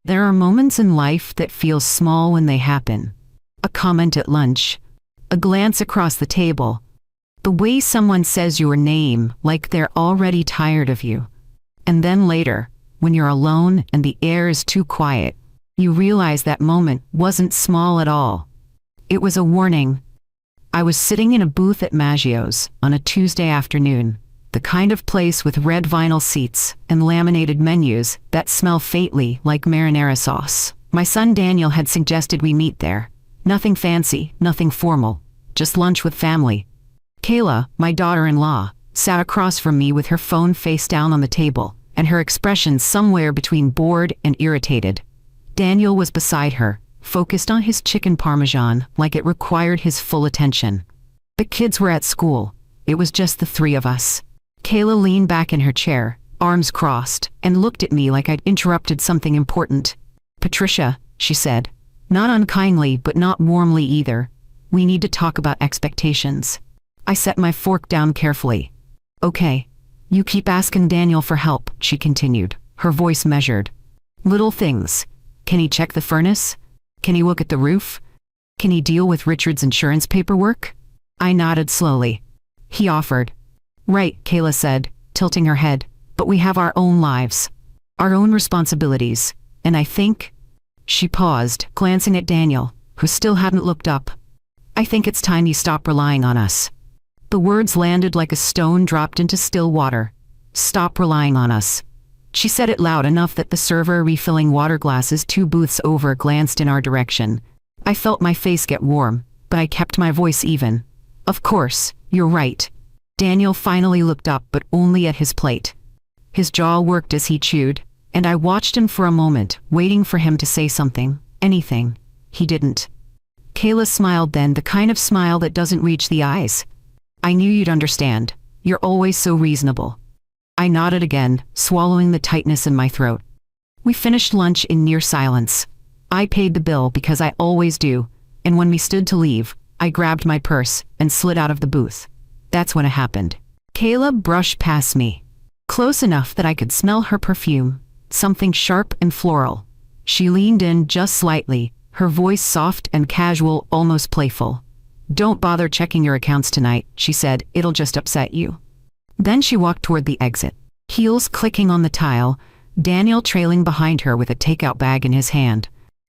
There are moments in life that feel small when they happen. A comment at lunch, a glance across the table, the way someone says your name like they're already tired of you. And then later, when you're alone and the air is too quiet, you realize that moment wasn't small at all. It was a warning. I was sitting in a booth at Maggio's on a Tuesday afternoon, the kind of place with red vinyl seats and laminated menus that smell faintly like marinara sauce. My son Daniel had suggested we meet there. Nothing fancy, nothing formal, just lunch with family. Kayla, my daughter-in-law, sat across from me with her phone face down on the table, and her expression somewhere between bored and irritated. Daniel was beside her, focused on his chicken parmesan like it required his full attention. The kids were at school. It was just the three of us. Kayla leaned back in her chair, arms crossed, and looked at me like I'd interrupted something important. "Patricia," she said, not unkindly but not warmly either, "we need to talk about expectations." I set my fork down carefully. "Okay. You keep asking Daniel for help," she continued, her voice measured. "Little things. Can he check the furnace? Can he look at the roof? Can he deal with Richard's insurance paperwork?" I nodded slowly. He offered. "Right," Kayla said, tilting her head, "but we have our own lives, our own responsibilities, and I think—" She paused, glancing at Daniel, who still hadn't looked up. "I think it's time you stop relying on us." The words landed like a stone dropped into still water. "Stop relying on us." She said it loud enough that the server refilling water glasses 2 booths over glanced in our direction. I felt my face get warm, but I kept my voice even. "Of course, you're right." Daniel finally looked up, but only at his plate. His jaw worked as he chewed, and I watched him for a moment, waiting for him to say something, anything. He didn't. Kayla smiled then, the kind of smile that doesn't reach the eyes. "I knew you'd understand. You're always so reasonable." I nodded again, swallowing the tightness in my throat. We finished lunch in near silence. I paid the bill because I always do, and when we stood to leave, I grabbed my purse and slid out of the booth. That's when it happened. Kayla brushed past me, close enough that I could smell her perfume, something sharp and floral. She leaned in just slightly, her voice soft and casual, almost playful. "Don't bother checking your accounts tonight," she said, "it'll just upset you." Then she walked toward the exit, heels clicking on the tile, Daniel trailing behind her with a takeout bag in his hand.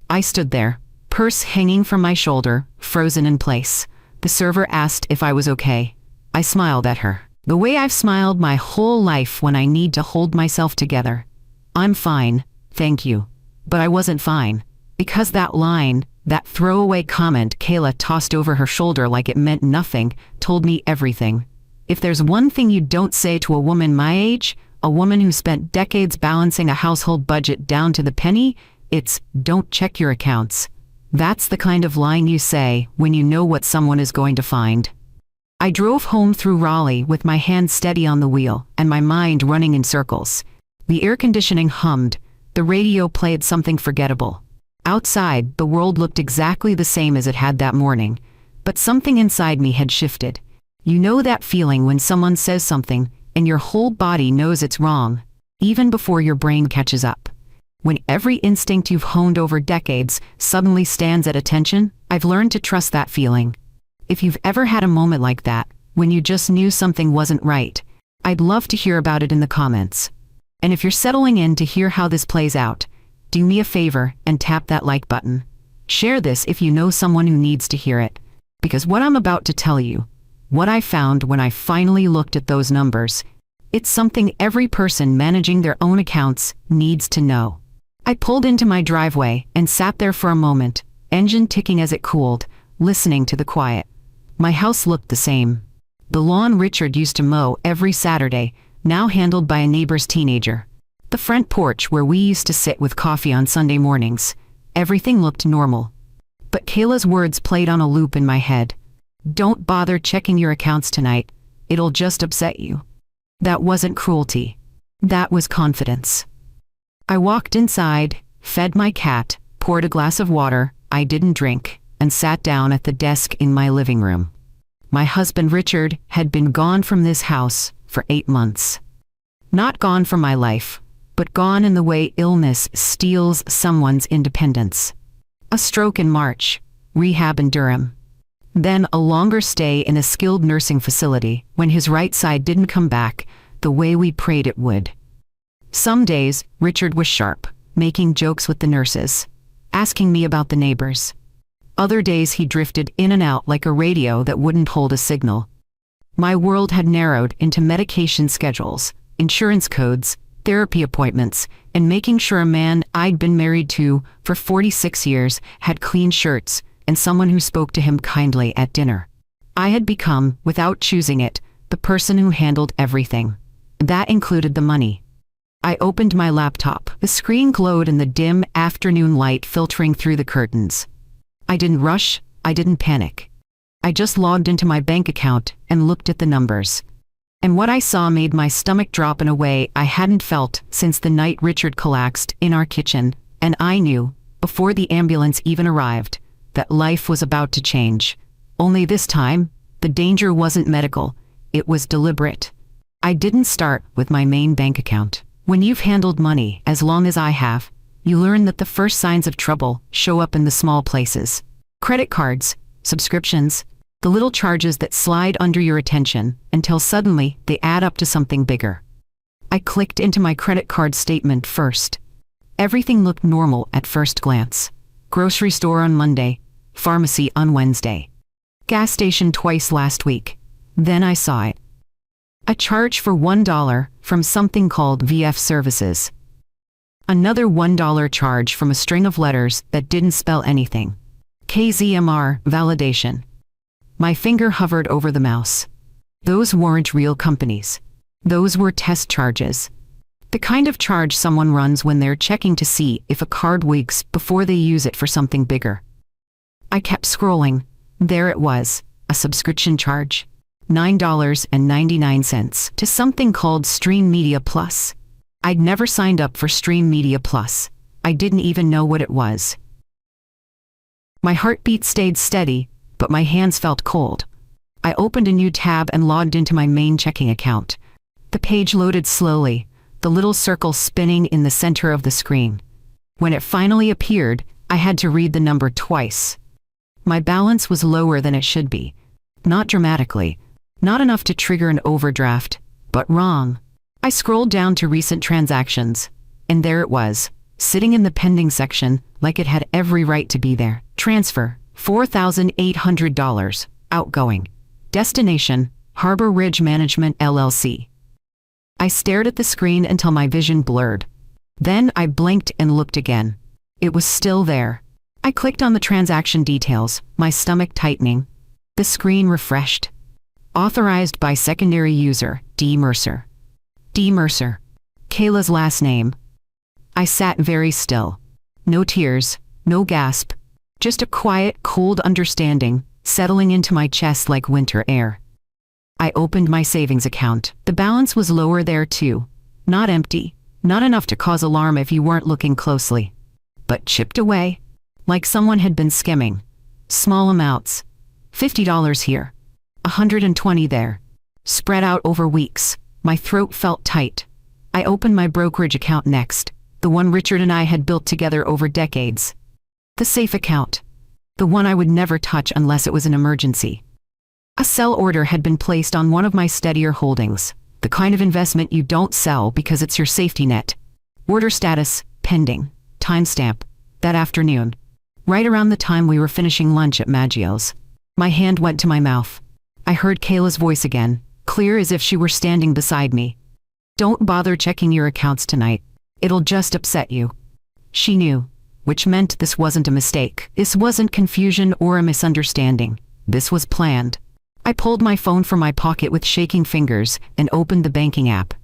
I stood there, purse hanging from my shoulder, frozen in place. The server asked if I was okay. I smiled at her, the way I've smiled my whole life when I need to hold myself together. "I'm fine, thank you." But I wasn't fine, because that line, that throwaway comment Kayla tossed over her shoulder like it meant nothing, told me everything. If there's one thing you don't say to a woman my age, a woman who spent decades balancing a household budget down to the penny, it's, "Don't check your accounts." That's the kind of line you say when you know what someone is going to find. I drove home through Raleigh with my hand steady on the wheel and my mind running in circles. The air conditioning hummed, the radio played something forgettable. Outside, the world looked exactly the same as it had that morning, but something inside me had shifted. You know that feeling when someone says something and your whole body knows it's wrong, even before your brain catches up. When every instinct you've honed over decades suddenly stands at attention, I've learned to trust that feeling. If you've ever had a moment like that, when you just knew something wasn't right, I'd love to hear about it in the comments. And if you're settling in to hear how this plays out, do me a favor and tap that like button. Share this if you know someone who needs to hear it. Because what I'm about to tell you, what I found when I finally looked at those numbers, it's something every person managing their own accounts needs to know. I pulled into my driveway and sat there for a moment, engine ticking as it cooled, listening to the quiet. My house looked the same. The lawn Richard used to mow every Saturday, now handled by a neighbor's teenager. The front porch where we used to sit with coffee on Sunday mornings. Everything looked normal. But Kayla's words played on a loop in my head. "Don't bother checking your accounts tonight. It'll just upset you." That wasn't cruelty. That was confidence. I walked inside, fed my cat, poured a glass of water I didn't drink, and sat down at the desk in my living room. My husband Richard had been gone from this house for 8 months. Not gone from my life, but gone in the way illness steals someone's independence. A stroke in March, rehab in Durham. Then a longer stay in a skilled nursing facility when his right side didn't come back the way we prayed it would. Some days, Richard was sharp, making jokes with the nurses, asking me about the neighbors. Other days he drifted in and out like a radio that wouldn't hold a signal. My world had narrowed into medication schedules, insurance codes, therapy appointments, and making sure a man I'd been married to for 46 years had clean shirts and someone who spoke to him kindly at dinner. I had become, without choosing it, the person who handled everything. That included the money. I opened my laptop. The screen glowed in the dim afternoon light filtering through the curtains. I didn't rush, I didn't panic. I just logged into my bank account and looked at the numbers. And what I saw made my stomach drop in a way I hadn't felt since the night Richard collapsed in our kitchen, and I knew, before the ambulance even arrived, that life was about to change. Only this time, the danger wasn't medical, it was deliberate. I didn't start with my main bank account. When you've handled money as long as I have, you learn that the first signs of trouble show up in the small places. Credit cards, subscriptions, the little charges that slide under your attention until suddenly they add up to something bigger. I clicked into my credit card statement first. Everything looked normal at first glance. Grocery store on Monday, pharmacy on Wednesday. Gas station twice last week. Then I saw it. A charge for $1 from something called VF Services. Another $1 charge from a string of letters that didn't spell anything. KZMR, validation. My finger hovered over the mouse. Those weren't real companies. Those were test charges. The kind of charge someone runs when they're checking to see if a card wigs before they use it for something bigger. I kept scrolling. There it was, a subscription charge. $9.99 to something called Stream Media Plus. I'd never signed up for Stream Media Plus. I didn't even know what it was. My heartbeat stayed steady, but my hands felt cold. I opened a new tab and logged into my main checking account. The page loaded slowly, the little circle spinning in the center of the screen. When it finally appeared, I had to read the number twice. My balance was lower than it should be. Not dramatically. Not enough to trigger an overdraft, but wrong. I scrolled down to recent transactions, and there it was, sitting in the pending section like it had every right to be there. Transfer, $4,800, outgoing. Destination, Harbor Ridge Management LLC. I stared at the screen until my vision blurred. Then I blinked and looked again. It was still there. I clicked on the transaction details, my stomach tightening. The screen refreshed. Authorized by secondary user, D. Mercer. D. Mercer. Kayla's last name. I sat very still. No tears, no gasp. Just a quiet, cold understanding, settling into my chest like winter air. I opened my savings account. The balance was lower there too. Not empty, not enough to cause alarm if you weren't looking closely. But chipped away, like someone had been skimming. Small amounts. $50 here. $120 there. Spread out over weeks. My throat felt tight. I opened my brokerage account next, the one Richard and I had built together over decades. The safe account. The one I would never touch unless it was an emergency. A sell order had been placed on one of my steadier holdings, the kind of investment you don't sell because it's your safety net. Order status, pending. Timestamp, that afternoon. Right around the time we were finishing lunch at Maggio's. My hand went to my mouth. I heard Kayla's voice again, clear as if she were standing beside me. Don't bother checking your accounts tonight. It'll just upset you. She knew, which meant this wasn't a mistake. This wasn't confusion or a misunderstanding. This was planned. I pulled my phone from my pocket with shaking fingers and opened the banking app.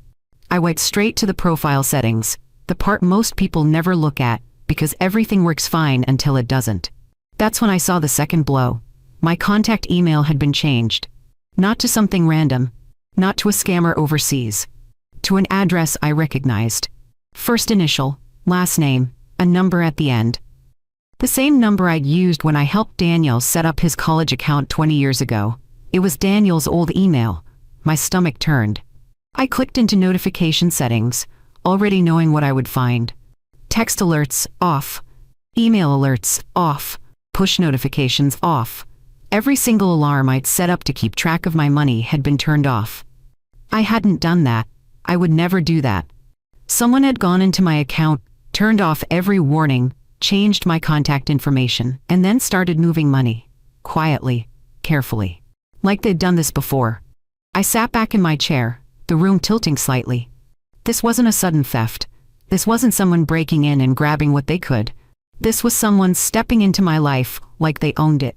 I went straight to the profile settings, the part most people never look at, because everything works fine until it doesn't. That's when I saw the second blow. My contact email had been changed. Not to something random, not to a scammer overseas. To an address I recognized. First initial, last name, a number at the end. The same number I'd used when I helped Daniel set up his college account 20 years ago. It was Daniel's old email. My stomach turned. I clicked into notification settings, already knowing what I would find. Text alerts, off. Email alerts, off. Push notifications, off. Every single alarm I'd set up to keep track of my money had been turned off. I hadn't done that. I would never do that. Someone had gone into my account, turned off every warning, changed my contact information, and then started moving money. Quietly, carefully. Like they'd done this before. I sat back in my chair, the room tilting slightly. This wasn't a sudden theft. This wasn't someone breaking in and grabbing what they could. This was someone stepping into my life like they owned it.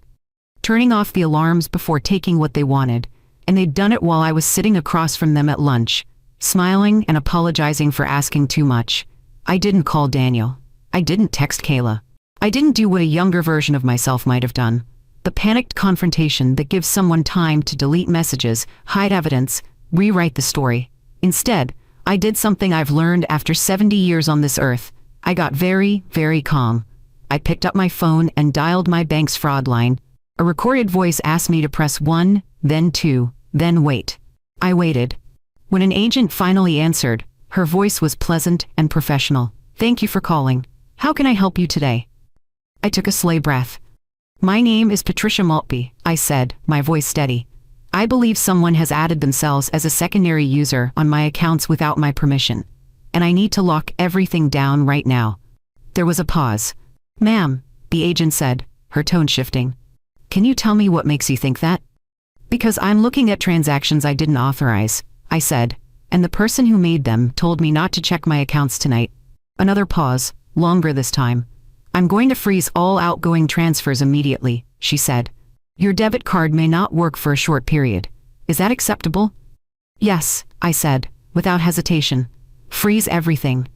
Turning off the alarms before taking what they wanted, and they'd done it while I was sitting across from them at lunch, smiling and apologizing for asking too much. I didn't call Daniel. I didn't text Kayla. I didn't do what a younger version of myself might have done. The panicked confrontation that gives someone time to delete messages, hide evidence, rewrite the story. Instead, I did something I've learned after 70 years on this earth. I got very, very calm. I picked up my phone and dialed my bank's fraud line. A recorded voice asked me to press 1, then 2, then wait. I waited. When an agent finally answered, her voice was pleasant and professional. "Thank you for calling. How can I help you today?" I took a slow breath. "My name is Patricia Maltby," I said, my voice steady. "I believe someone has added themselves as a secondary user on my accounts without my permission, and I need to lock everything down right now." There was a pause. "Ma'am," the agent said, her tone shifting. "Can you tell me what makes you think that?" "Because I'm looking at transactions I didn't authorize," I said, "and the person who made them told me not to check my accounts tonight." Another pause, longer this time. "I'm going to freeze all outgoing transfers immediately," she said. "Your debit card may not work for a short period. Is that acceptable?" "Yes," I said, without hesitation. "Freeze everything."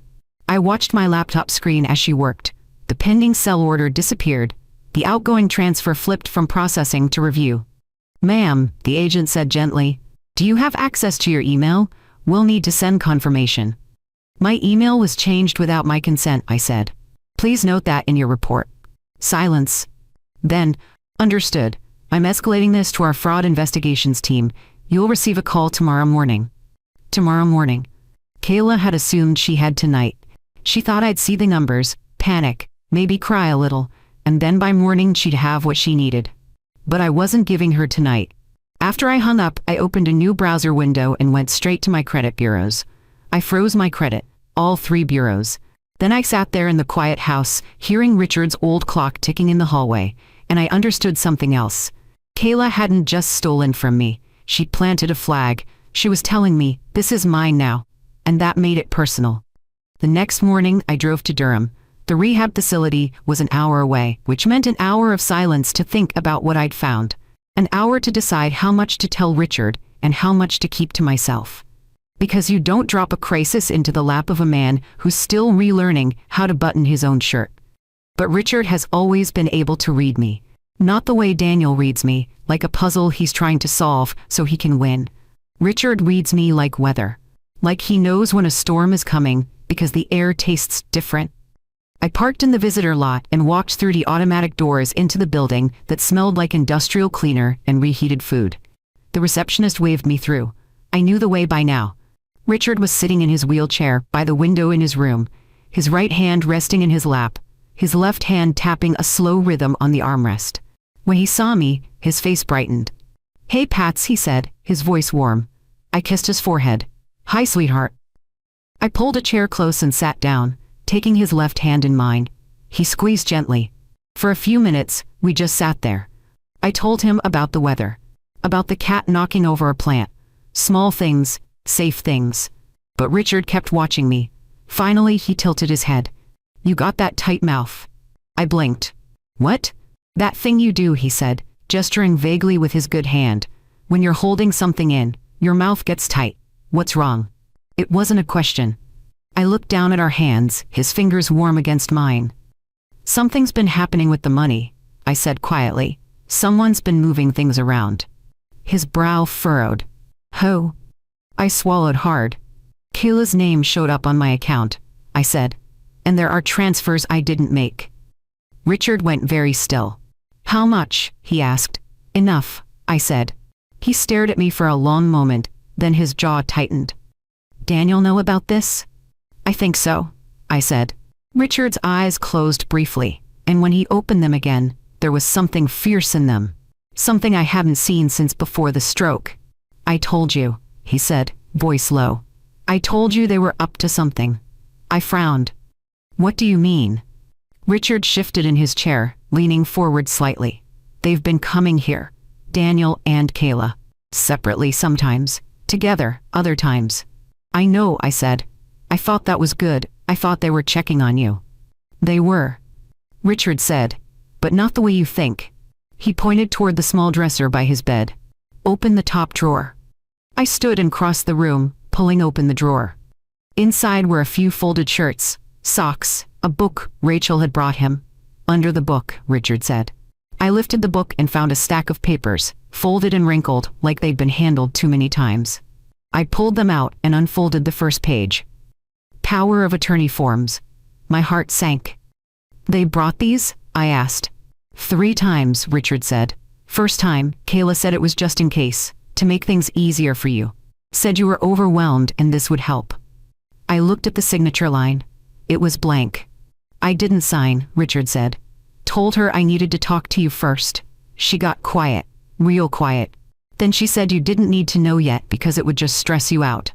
I watched my laptop screen as she worked. The pending sell order disappeared. The outgoing transfer flipped from processing to review. "Ma'am," the agent said gently, "do you have access to your email? We'll need to send confirmation." "My email was changed without my consent," I said. "Please note that in your report." Silence. Then, "Understood. I'm escalating this to our fraud investigations team. You'll receive a call tomorrow morning." Tomorrow morning. Kayla had assumed she had tonight. She thought I'd see the numbers, panic, maybe cry a little, and then by morning she'd have what she needed. But I wasn't giving her tonight. After I hung up, I opened a new browser window and went straight to my credit bureaus. I froze my credit, all 3 bureaus. Then I sat there in the quiet house, hearing Richard's old clock ticking in the hallway, and I understood something else. Kayla hadn't just stolen from me. She'd planted a flag. She was telling me, "This is mine now." And that made it personal. The next morning, I drove to Durham. The rehab facility was an hour away, which meant an hour of silence to think about what I'd found. An hour to decide how much to tell Richard and how much to keep to myself. Because you don't drop a crisis into the lap of a man who's still relearning how to button his own shirt. But Richard has always been able to read me. Not the way Daniel reads me, like a puzzle he's trying to solve so he can win. Richard reads me like weather. Like he knows when a storm is coming, because the air tastes different. I parked in the visitor lot and walked through the automatic doors into the building that smelled like industrial cleaner and reheated food. The receptionist waved me through. I knew the way by now. Richard was sitting in his wheelchair by the window in his room, his right hand resting in his lap, his left hand tapping a slow rhythm on the armrest. When he saw me, his face brightened. "Hey, Pats," he said, his voice warm. I kissed his forehead. "Hi, sweetheart." I pulled a chair close and sat down, taking his left hand in mine. He squeezed gently. For a few minutes, we just sat there. I told him about the weather, about the cat knocking over a plant. Small things, safe things. But Richard kept watching me. Finally, he tilted his head. "You got that tight mouth." I blinked. "What?" "That thing you do," he said, gesturing vaguely with his good hand. "When you're holding something in, your mouth gets tight. What's wrong?" It wasn't a question. I looked down at our hands, his fingers warm against mine. "Something's been happening with the money," I said quietly. "Someone's been moving things around." His brow furrowed. "Who?" I swallowed hard. "Kayla's name showed up on my account," I said. "And there are transfers I didn't make." Richard went very still. "How much?" he asked. "Enough," I said. He stared at me for a long moment, then his jaw tightened. "Daniel know about this?" I think so, I said. Richard's eyes closed briefly, and when he opened them again, there was something fierce in them. Something I hadn't seen since before the stroke. I told you, he said, voice low. I told you they were up to something. I frowned. What do you mean? Richard shifted in his chair, leaning forward slightly. They've been coming here. Daniel and Kayla. Separately sometimes. Together, other times. I know, I said. I thought that was good. I thought they were checking on you. They were. Richard said. But not the way you think. He pointed toward the small dresser by his bed. Open the top drawer. I stood and crossed the room, pulling open the drawer. Inside were a few folded shirts, socks, a book Rachel had brought him. Under the book, Richard said. I lifted the book and found a stack of papers, folded and wrinkled like they'd been handled too many times. I pulled them out and unfolded the first page. Power of attorney forms. My heart sank. They brought these? I asked. 3 times, Richard said. First time, Kayla said it was just in case, to make things easier for you. Said you were overwhelmed and this would help. I looked at the signature line. It was blank. I didn't sign, Richard said. Told her I needed to talk to you first. She got quiet, real quiet. Then she said you didn't need to know yet because it would just stress you out.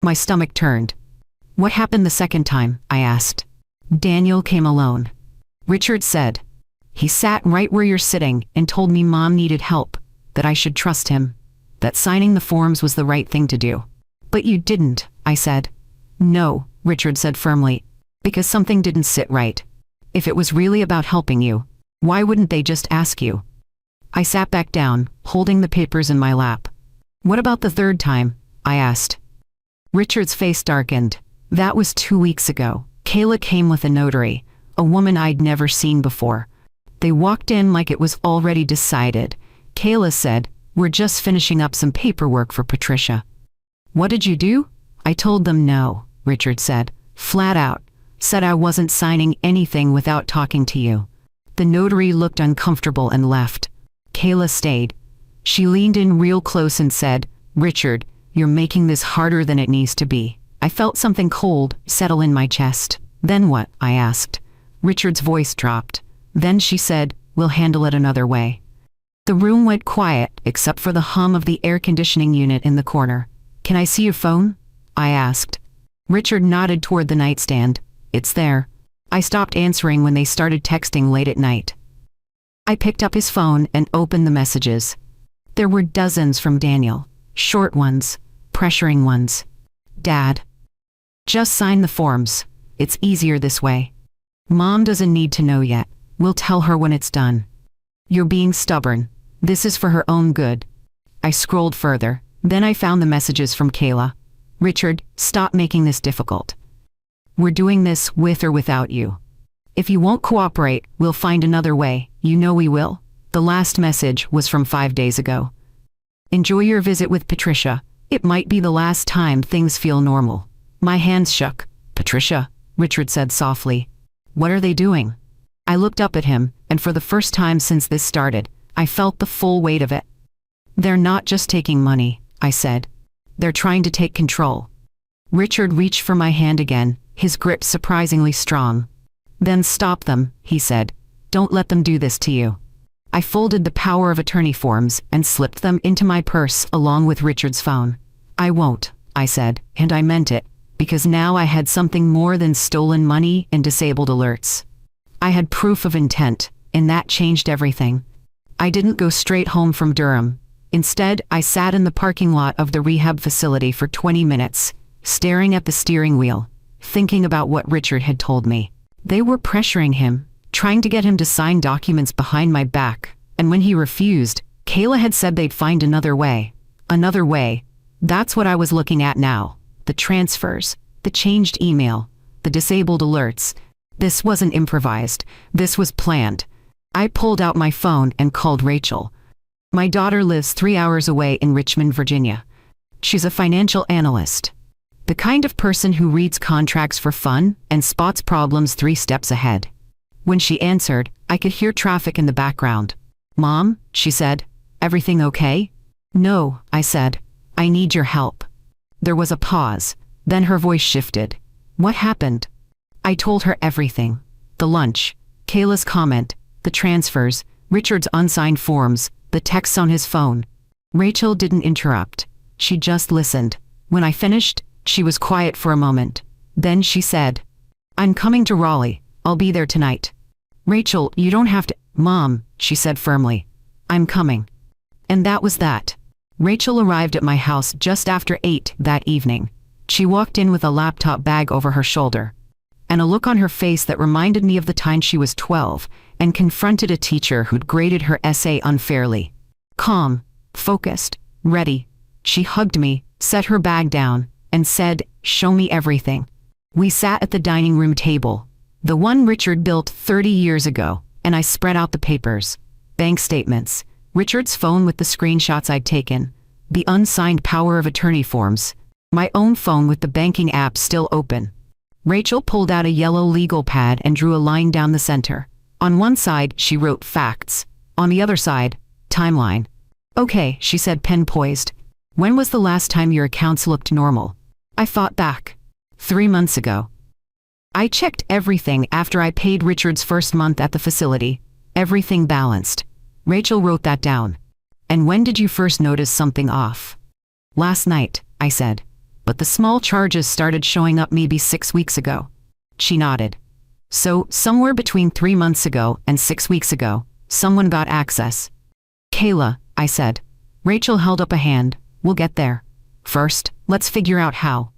My stomach turned. What happened the second time? I asked. Daniel came alone. Richard said. He sat right where you're sitting and told me Mom needed help, that I should trust him, that signing the forms was the right thing to do. But you didn't, I said. No, Richard said firmly, because something didn't sit right. If it was really about helping you, why wouldn't they just ask you? I sat back down, holding the papers in my lap. What about the third time? I asked. Richard's face darkened. That was 2 weeks ago. Kayla came with a notary, a woman I'd never seen before. They walked in like it was already decided. Kayla said, we're just finishing up some paperwork for Patricia. What did you do? I told them no, Richard said, flat out. Said I wasn't signing anything without talking to you. The notary looked uncomfortable and left. Kayla stayed. She leaned in real close and said, Richard, you're making this harder than it needs to be. I felt something cold settle in my chest. Then what? I asked. Richard's voice dropped. Then she said, we'll handle it another way. The room went quiet except for the hum of the air conditioning unit in the corner. Can I see your phone? I asked. Richard nodded toward the nightstand. It's there. I stopped answering when they started texting late at night. I picked up his phone and opened the messages. There were dozens from Daniel. Short ones, pressuring ones. Dad. Just sign the forms. It's easier this way. Mom doesn't need to know yet. We'll tell her when it's done. You're being stubborn. This is for her own good. I scrolled further. Then I found the messages from Kayla. Richard, stop making this difficult. We're doing this with or without you. If you won't cooperate, we'll find another way. You know we will. The last message was from 5 days ago. Enjoy your visit with Patricia. It might be the last time things feel normal. My hands shook. Patricia, Richard said softly. What are they doing? I looked up at him, and for the first time since this started, I felt the full weight of it. They're not just taking money, I said. They're trying to take control. Richard reached for my hand again, his grip surprisingly strong. Then stop them, he said. Don't let them do this to you. I folded the power of attorney forms and slipped them into my purse along with Richard's phone. I won't, I said, and I meant it, because now I had something more than stolen money and disabled alerts. I had proof of intent, and that changed everything. I didn't go straight home from Durham. Instead, I sat in the parking lot of the rehab facility for 20 minutes, staring at the steering wheel, thinking about what Richard had told me. They were pressuring him, trying to get him to sign documents behind my back, and when he refused, Kayla had said they'd find another way. Another way. That's what I was looking at now. The transfers, the changed email, the disabled alerts. This wasn't improvised. This was planned. I pulled out my phone and called Rachel. My daughter lives 3 hours away in Richmond, Virginia. She's a financial analyst. The kind of person who reads contracts for fun and spots problems 3 steps ahead. When she answered, I could hear traffic in the background. Mom, she said, everything okay? No, I said. I need your help. There was a pause. Then her voice shifted. What happened? I told her everything. The lunch, Kayla's comment, the transfers, Richard's unsigned forms, the texts on his phone. Rachel didn't interrupt. She just listened. When I finished, she was quiet for a moment. Then she said, "I'm coming to Raleigh. I'll be there tonight." "Rachel, you don't have to." "Mom," she said firmly. "I'm coming." And that was that. Rachel arrived at my house just after 8 that evening. She walked in with a laptop bag over her shoulder, and a look on her face that reminded me of the time she was 12 and confronted a teacher who'd graded her essay unfairly. Calm, focused, ready. She hugged me, set her bag down, and said, "Show me everything." We sat at the dining room table, the one Richard built 30 years ago, and I spread out the papers. Bank statements, Richard's phone with the screenshots I'd taken, the unsigned power of attorney forms, my own phone with the banking app still open. Rachel pulled out a yellow legal pad and drew a line down the center. On one side, she wrote facts. On the other side, timeline. "Okay," she said, pen poised. "When was the last time your accounts looked normal?" I thought back. 3 months ago. I checked everything after I paid Richard's first month at the facility. Everything balanced. Rachel wrote that down. "And when did you first notice something off?" "Last night," I said. "But the small charges started showing up maybe 6 weeks ago." She nodded. "So, somewhere between 3 months ago and 6 weeks ago, someone got access." "Kayla," I said. Rachel held up a hand. "We'll get there. First, let's figure out how."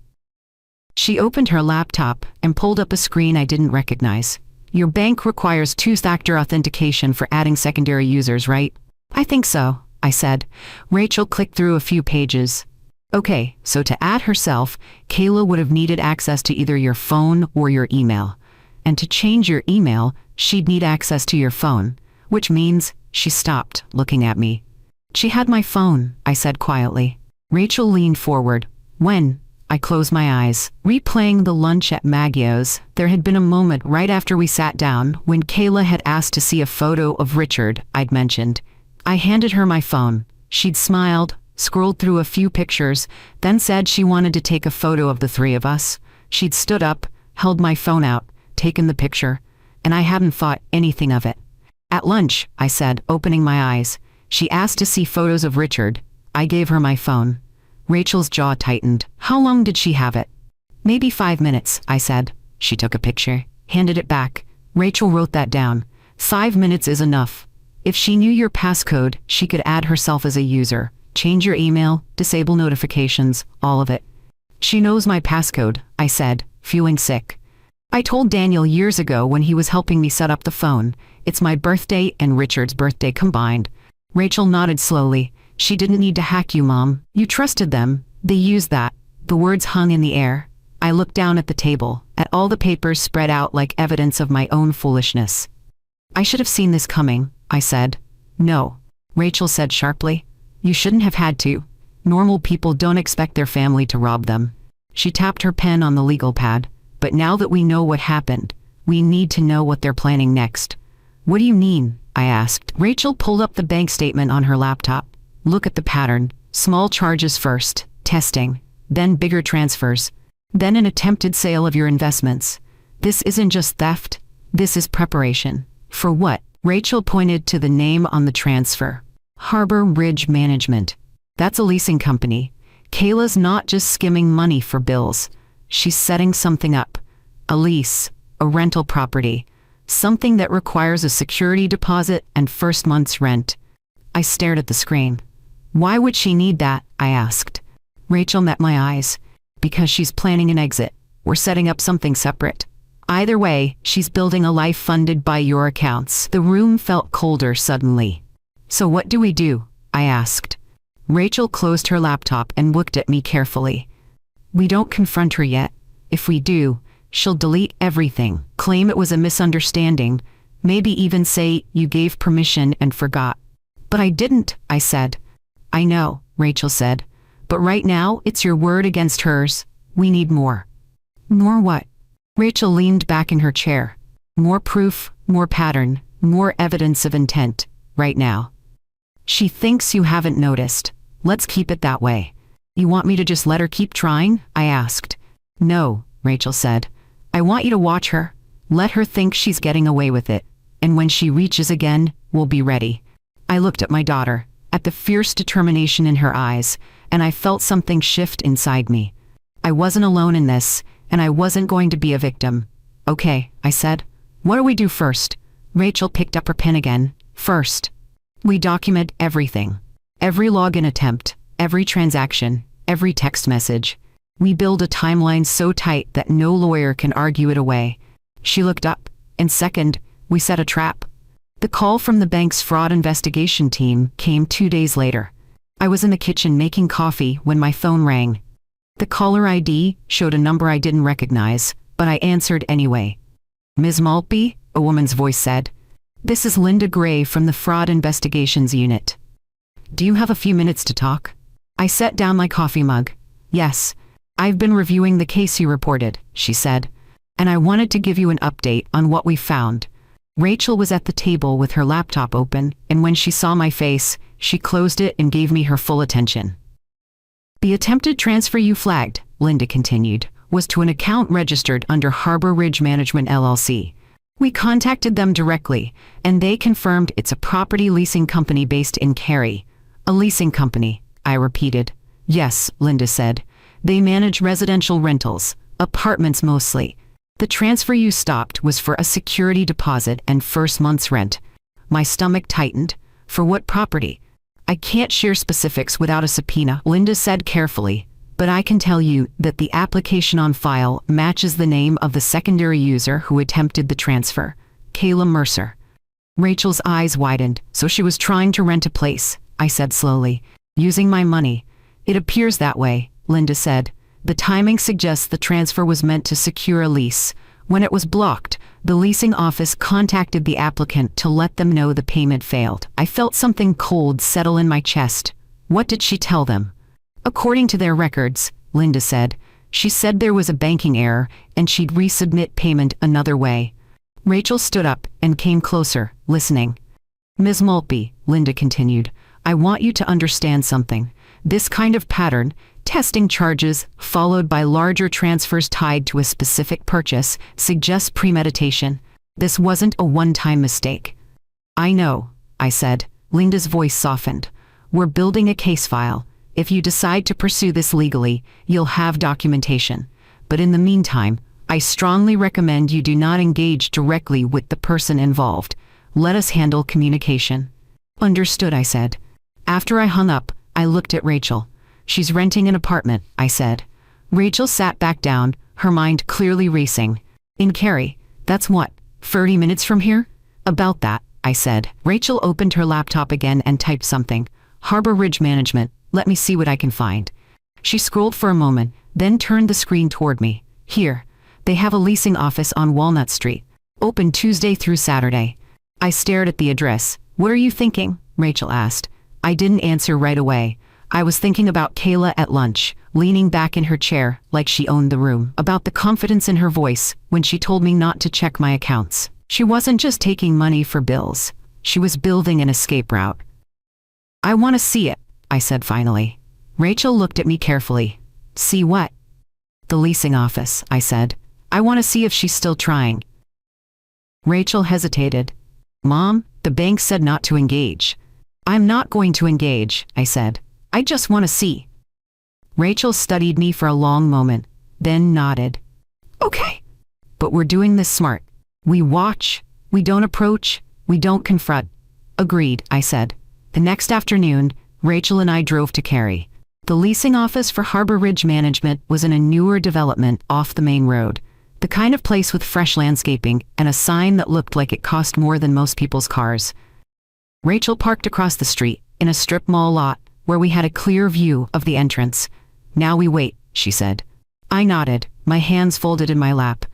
She opened her laptop and pulled up a screen I didn't recognize. "Your bank requires 2-factor authentication for adding secondary users, right?" "I think so," I said. Rachel clicked through a few pages. "Okay, so to add herself, Kayla would have needed access to either your phone or your email. And to change your email, she'd need access to your phone, which means..." She stopped, looking at me. "She had my phone," I said quietly. Rachel leaned forward. "When?" I closed my eyes. Replaying the lunch at Maggio's, there had been a moment right after we sat down when Kayla had asked to see a photo of Richard I'd mentioned. I handed her my phone. She'd smiled, scrolled through a few pictures, then said she wanted to take a photo of the 3 of us. She'd stood up, held my phone out, taken the picture, and I hadn't thought anything of it. "At lunch," I said, opening my eyes. "She asked to see photos of Richard." I gave her my phone. Rachel's jaw tightened. "How long did she have it?" "Maybe 5 minutes," I said. She took a picture, handed it back. Rachel wrote that down. 5 minutes is enough. If she knew your passcode, she could add herself as a user, change your email, disable notifications, all of it. "She knows my passcode," I said, feeling sick. "I told Daniel years ago when he was helping me set up the phone. It's my birthday and Richard's birthday combined." Rachel nodded slowly. "She didn't need to hack you, Mom. You trusted them. They used that." The words hung in the air. I looked down at the table, at all the papers spread out like evidence of my own foolishness. "I should have seen this coming," I said. "No," Rachel said sharply. "You shouldn't have had to. Normal people don't expect their family to rob them." She tapped her pen on the legal pad. "But now that we know what happened, we need to know what they're planning next." "What do you mean?" I asked. Rachel pulled up the bank statement on her laptop. "Look at the pattern. Small charges first, testing, then bigger transfers, then an attempted sale of your investments. This isn't just theft. This is preparation." "For what?" Rachel pointed to the name on the transfer. "Harbor Ridge Management. That's a leasing company. Kayla's not just skimming money for bills. She's setting something up. A lease, a rental property, something that requires a security deposit and first month's rent." I stared at the screen. "Why would she need that?" I asked. Rachel met my eyes. "Because she's planning an exit. We're setting up something separate. Either way, she's building a life funded by your accounts." The room felt colder suddenly. "So what do we do?" I asked. Rachel closed her laptop and looked at me carefully. "We don't confront her yet. If we do, she'll delete everything, claim it was a misunderstanding, maybe even say you gave permission and forgot." "But I didn't," I said. "I know," Rachel said. "But right now, it's your word against hers. We need more." "More what?" Rachel leaned back in her chair. "More proof, more pattern, more evidence of intent, right now." "She thinks you haven't noticed. Let's keep it that way." "You want me to just let her keep trying?" I asked. "No," Rachel said. I want you to watch her. Let her think she's getting away with it. And when she reaches again, we'll be ready. I looked at my daughter, at the fierce determination in her eyes, and I felt something shift inside me. I wasn't alone in this, and I wasn't going to be a victim. Okay, I said. What do we do first? Rachel picked up her pen again. First, we document everything. Every login attempt, every transaction, every text message. We build a timeline so tight that no lawyer can argue it away. She looked up, and second, we set a trap. The call from the bank's fraud investigation team came 2 days later. I was in the kitchen making coffee when my phone rang. The caller ID showed a number I didn't recognize, but I answered anyway. Ms. Maltby, a woman's voice said. This is Linda Gray from the Fraud Investigations Unit. Do you have a few minutes to talk? I set down my coffee mug. Yes, I've been reviewing the case you reported, she said, and I wanted to give you an update on what we found. Rachel was at the table with her laptop open, and when she saw my face, she closed it and gave me her full attention. The attempted transfer you flagged, Linda continued, was to an account registered under Harbor Ridge Management LLC. We contacted them directly, and they confirmed it's a property leasing company based in Cary. A leasing company, I repeated. Yes, Linda said. They manage residential rentals, apartments mostly. The transfer you stopped was for a security deposit and first month's rent. My stomach tightened. For what property? I can't share specifics without a subpoena, Linda said carefully, but I can tell you that the application on file matches the name of the secondary user who attempted the transfer, Kayla Mercer. Rachel's eyes widened. So she was trying to rent a place, I said slowly, using my money. It appears that way, Linda said. The timing suggests the transfer was meant to secure a lease. When it was blocked, the leasing office contacted the applicant to let them know the payment failed. I felt something cold settle in my chest. What did she tell them? According to their records, Linda said, she said there was a banking error and she'd resubmit payment another way. Rachel stood up and came closer, listening. Ms. Maltby, Linda continued, I want you to understand something. This kind of pattern, testing charges followed by larger transfers tied to a specific purchase, suggests premeditation. This wasn't a one-time mistake. I know, I said. Linda's voice softened. We're building a case file. If you decide to pursue this legally, you'll have documentation. But in the meantime, I strongly recommend you do not engage directly with the person involved. Let us handle communication. Understood, I said. After I hung up, I looked at Rachel. She's renting an apartment, I said. Rachel sat back down, her mind clearly racing. In Cary, that's what, 30 minutes from here? About that, I said. Rachel opened her laptop again and typed something. Harbor Ridge Management, let me see what I can find. She scrolled for a moment, then turned the screen toward me. Here, they have a leasing office on Walnut Street. Open Tuesday through Saturday. I stared at the address. What are you thinking? Rachel asked. I didn't answer right away. I was thinking about Kayla at lunch, leaning back in her chair like she owned the room, about the confidence in her voice when she told me not to check my accounts. She wasn't just taking money for bills. She was building an escape route. I want to see it, I said finally. Rachel looked at me carefully. See what? The leasing office, I said. I want to see if she's still trying. Rachel hesitated. Mom, the bank said not to engage. I'm not going to engage, I said. I just want to see. Rachel studied me for a long moment, then nodded. Okay. But we're doing this smart. We watch, we don't approach, we don't confront. Agreed, I said. The next afternoon, Rachel and I drove to Cary. The leasing office for Harbor Ridge Management was in a newer development off the main road. The kind of place with fresh landscaping and a sign that looked like it cost more than most people's cars. Rachel parked across the street, in a strip mall lot, where we had a clear view of the entrance. Now we wait, she said. I nodded, my hands folded in my lap.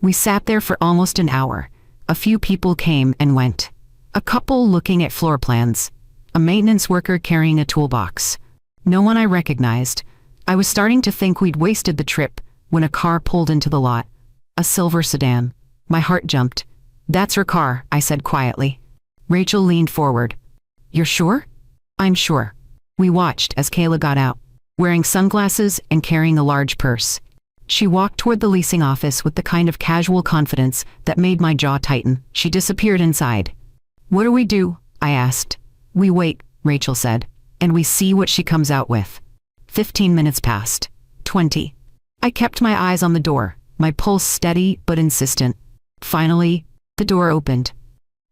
We sat there for almost an hour. A few people came and went. A couple looking at floor plans. A maintenance worker carrying a toolbox. No one I recognized. I was starting to think we'd wasted the trip when a car pulled into the lot. A silver sedan. My heart jumped. That's her car, I said quietly. Rachel leaned forward. You're sure? I'm sure. We watched as Kayla got out, wearing sunglasses and carrying a large purse. She walked toward the leasing office with the kind of casual confidence that made my jaw tighten. She disappeared inside. "What do we do?" I asked. "We wait," Rachel said, "and we see what she comes out with." 15 minutes passed. 20. I kept my eyes on the door, my pulse steady but insistent. Finally, the door opened.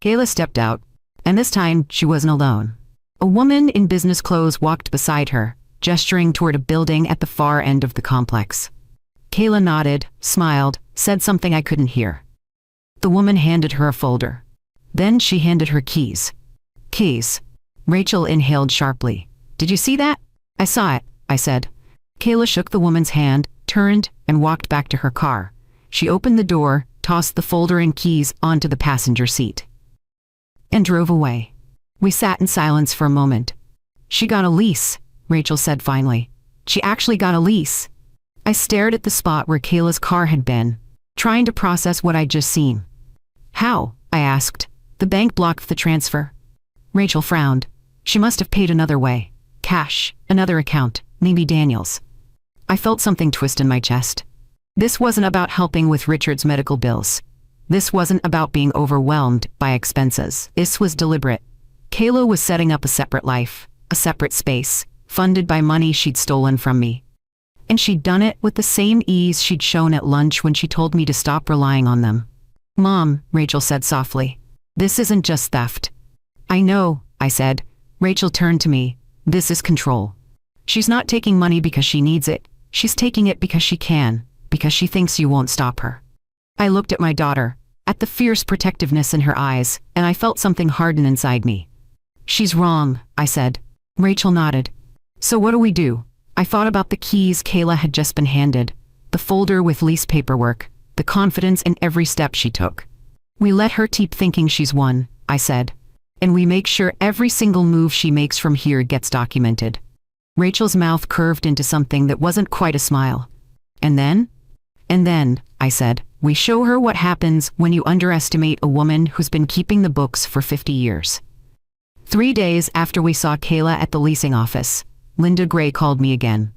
Kayla stepped out, and this time she wasn't alone. A woman in business clothes walked beside her, gesturing toward a building at the far end of the complex. Kayla nodded, smiled, said something I couldn't hear. The woman handed her a folder. Then she handed her keys. "Keys." Rachel inhaled sharply. "Did you see that?" "I saw it," I said. Kayla shook the woman's hand, turned, and walked back to her car. She opened the door, tossed the folder and keys onto the passenger seat, and drove away. We sat in silence for a moment. "She got a lease," Rachel said finally. "She actually got a lease." I stared at the spot where Kayla's car had been, trying to process what I'd just seen. "How?" I asked. "The bank blocked the transfer." Rachel frowned. "She must have paid another way. Cash, another account, maybe Daniel's." I felt something twist in my chest. This wasn't about helping with Richard's medical bills. This wasn't about being overwhelmed by expenses. This was deliberate. Kayla was setting up a separate life, a separate space, funded by money she'd stolen from me. And she'd done it with the same ease she'd shown at lunch when she told me to stop relying on them. "Mom," Rachel said softly, "this isn't just theft." "I know," I said. Rachel turned to me. "This is control. She's not taking money because she needs it. She's taking it because she can, because she thinks you won't stop her." I looked at my daughter, at the fierce protectiveness in her eyes, and I felt something harden inside me. "She's wrong," I said. Rachel nodded. "So what do we do?" I thought about the keys Kayla had just been handed, the folder with lease paperwork, the confidence in every step she took. "We let her keep thinking she's won," I said. "And we make sure every single move she makes from here gets documented." Rachel's mouth curved into something that wasn't quite a smile. "And then?" "And then," I said, "we show her what happens when you underestimate a woman who's been keeping the books for 50 years. 3 days after we saw Kayla at the leasing office, Linda Gray called me again.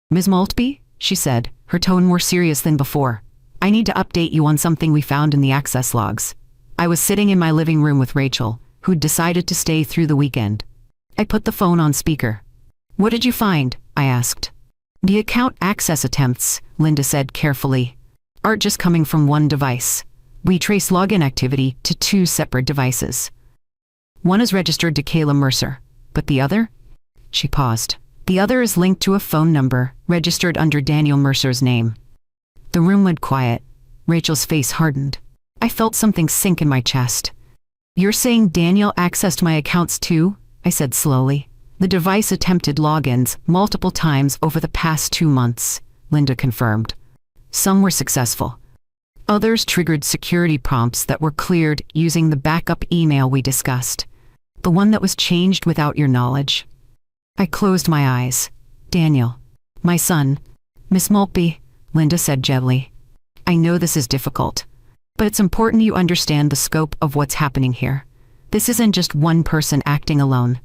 "Ms. Maltby," she said, her tone more serious than before, "I need to update you on something we found in the access logs." I was sitting in my living room with Rachel, who'd decided to stay through the weekend. I put the phone on speaker. "What did you find?" I asked. "The account access attempts," Linda said carefully, "aren't just coming from one device. We trace login activity to 2 separate devices. One is registered to Kayla Mercer, but the other?" She paused. "The other is linked to a phone number registered under Daniel Mercer's name." The room went quiet. Rachel's face hardened. I felt something sink in my chest. "You're saying Daniel accessed my accounts too?" I said slowly. "The device attempted logins multiple times over the past 2 months," Linda confirmed. "Some were successful. Others triggered security prompts that were cleared using the backup email we discussed. The one that was changed without your knowledge." I closed my eyes. "Daniel. My son." "Miss Maltby," Linda said gently, "I know this is difficult, but it's important you understand the scope of what's happening here. This isn't just one person acting alone."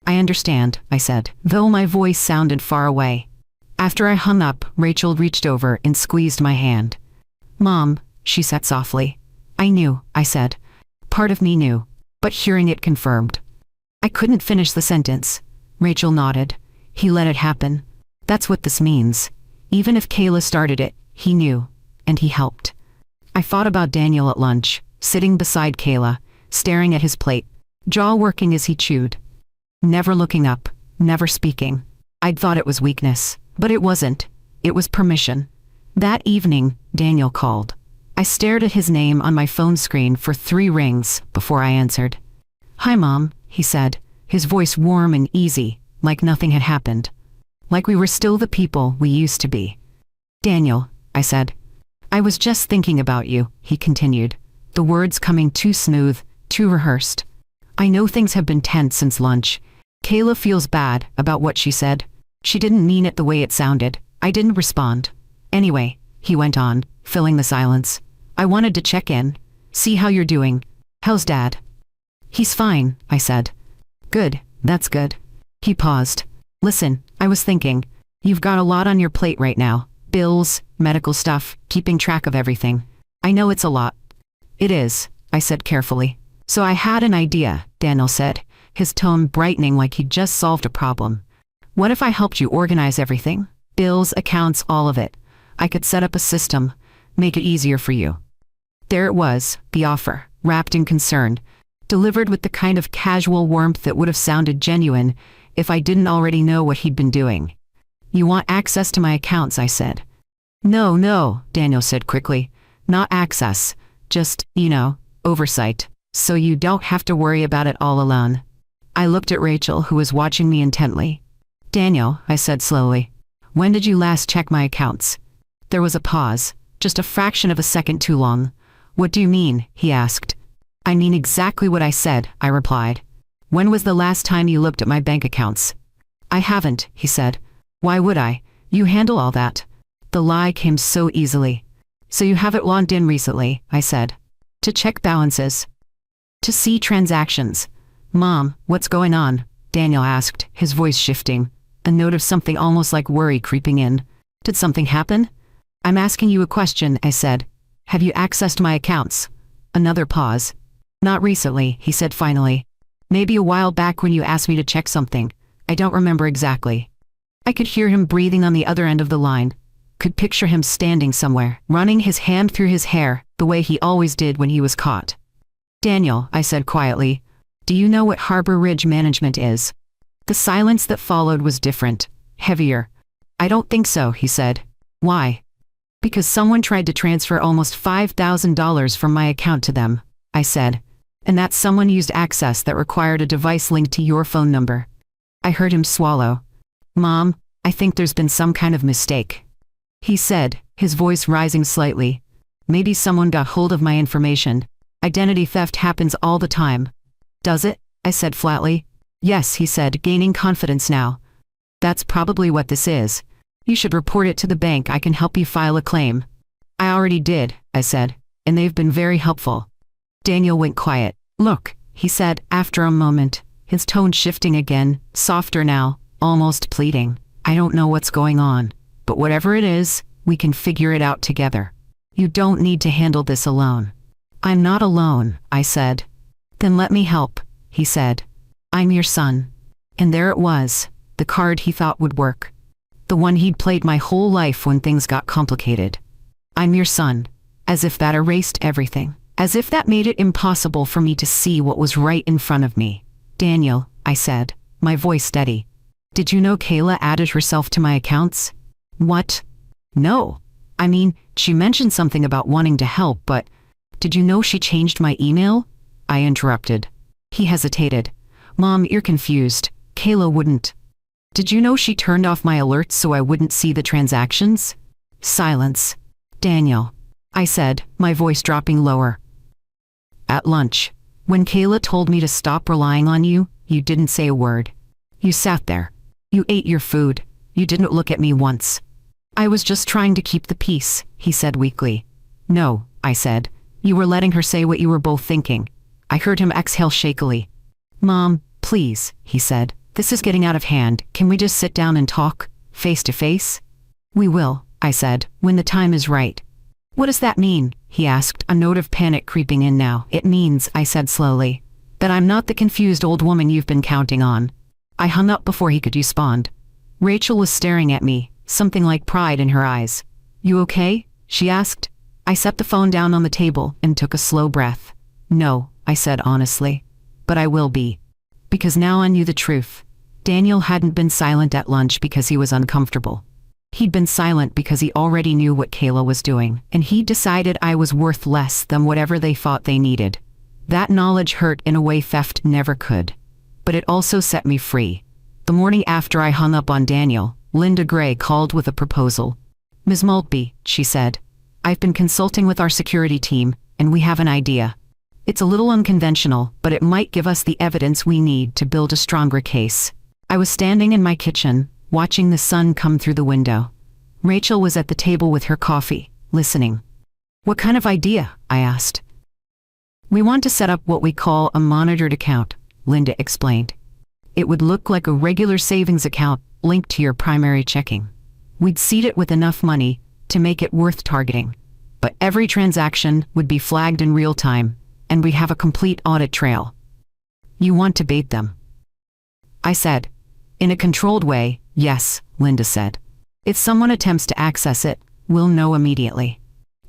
"I understand," I said, though my voice sounded far away. After I hung up, Rachel reached over and squeezed my hand. "Mom," she said softly. "I knew," I said. "Part of me knew, but hearing it confirmed." I couldn't finish the sentence. Rachel nodded. "He let it happen. That's what this means. Even if Kayla started it, he knew, and he helped." I thought about Daniel at lunch, sitting beside Kayla, staring at his plate, jaw working as he chewed. Never looking up, never speaking. I'd thought it was weakness, but it wasn't. It was permission. That evening, Daniel called. I stared at his name on my phone screen for 3 rings before I answered. "Hi, Mom," he said, his voice warm and easy, like nothing had happened. Like we were still the people we used to be. "Daniel," I said. "I was just thinking about you," he continued, the words coming too smooth, too rehearsed. "I know things have been tense since lunch. Kayla feels bad about what she said. She didn't mean it the way it sounded. I didn't respond. Anyway," he went on, filling the silence, "I wanted to check in, see how you're doing. How's Dad?" "He's fine," I said. "Good, that's good." He paused. "Listen, I was thinking, you've got a lot on your plate right now, Bills, medical stuff, keeping track of everything. I know it's a lot. It is, I said carefully. So I had an idea, Daniel said, his tone brightening like he'd just solved a problem. What if I helped you organize everything? Bills, accounts, all of it. I could set up a system, make it easier for you. There it was, the offer, wrapped in concern, delivered with the kind of casual warmth that would have sounded genuine if I didn't already know what he'd been doing. You want access to my accounts, I said. No, Daniel said quickly. Not access, just, oversight, so you don't have to worry about it all alone. I looked at Rachel, who was watching me intently. Daniel, I said slowly, when did you last check my accounts? There was a pause, just a fraction of a second too long. What do you mean? He asked. I mean exactly what I said, I replied. When was the last time you looked at my bank accounts? I haven't, he said. Why would I? You handle all that. The lie came so easily. So you haven't logged in recently, I said. To check balances. To see transactions. Mom, what's going on? Daniel asked, his voice shifting, a note of something almost like worry creeping in. Did something happen? I'm asking you a question, I said. Have you accessed my accounts? Another pause. Not recently, he said finally. Maybe a while back when you asked me to check something. I don't remember exactly. I could hear him breathing on the other end of the line. Could picture him standing somewhere, running his hand through his hair, the way he always did when he was caught. Daniel, I said quietly, do you know what Harbor Ridge Management is? The silence that followed was different, heavier. I don't think so, he said. Why? Because someone tried to transfer almost $5,000 from my account to them, I said. And that someone used access that required a device linked to your phone number. I heard him swallow. Mom, I think there's been some kind of mistake. He said, his voice rising slightly. Maybe someone got hold of my information. Identity theft happens all the time. Does it? I said flatly. Yes, he said, gaining confidence now. That's probably what this is. You should report it to the bank. I can help you file a claim. I already did, I said, and they've been very helpful. Daniel went quiet. Look, he said after a moment, his tone shifting again, softer now, almost pleading. I don't know what's going on, but whatever it is, we can figure it out together. You don't need to handle this alone. I'm not alone, I said. Then let me help, he said. I'm your son. And there it was, the card he thought would work. The one he'd played my whole life when things got complicated. I'm your son. As if that erased everything. As if that made it impossible for me to see what was right in front of me. Daniel, I said, my voice steady. Did you know Kayla added herself to my accounts? What? No. I mean, she mentioned something about wanting to help, but did you know she changed my email? I interrupted. He hesitated. Mom, you're confused. Kayla wouldn't. Did you know she turned off my alerts so I wouldn't see the transactions? Silence. Daniel, I said, my voice dropping lower. At lunch, when Kayla told me to stop relying on you, you didn't say a word. You sat there. You ate your food. You didn't look at me once. I was just trying to keep the peace, he said weakly. No, I said. You were letting her say what you were both thinking. I heard him exhale shakily. Mom, please, he said. This is getting out of hand. Can we just sit down and talk, face to face? We will, I said, when the time is right. What does that mean? He asked, a note of panic creeping in now. It means, I said slowly, that I'm not the confused old woman you've been counting on. I hung up before he could respond. Rachel was staring at me, something like pride in her eyes. You okay? She asked. I set the phone down on the table and took a slow breath. No, I said honestly. But I will be. Because now I knew the truth. Daniel hadn't been silent at lunch because he was uncomfortable. He'd been silent because he already knew what Kayla was doing, and he decided I was worth less than whatever they thought they needed. That knowledge hurt in a way theft never could. But it also set me free. The morning after I hung up on Daniel, Linda Gray called with a proposal. Ms. Maltby, she said, I've been consulting with our security team, and we have an idea. It's a little unconventional, but it might give us the evidence we need to build a stronger case. I was standing in my kitchen, watching the sun come through the window. Rachel was at the table with her coffee, listening. What kind of idea? I asked. We want to set up what we call a monitored account, Linda explained. It would look like a regular savings account linked to your primary checking. We'd seed it with enough money to make it worth targeting. But every transaction would be flagged in real time, and we have a complete audit trail. You want to bait them? I said. In a controlled way, yes, Linda said. If someone attempts to access it, we'll know immediately.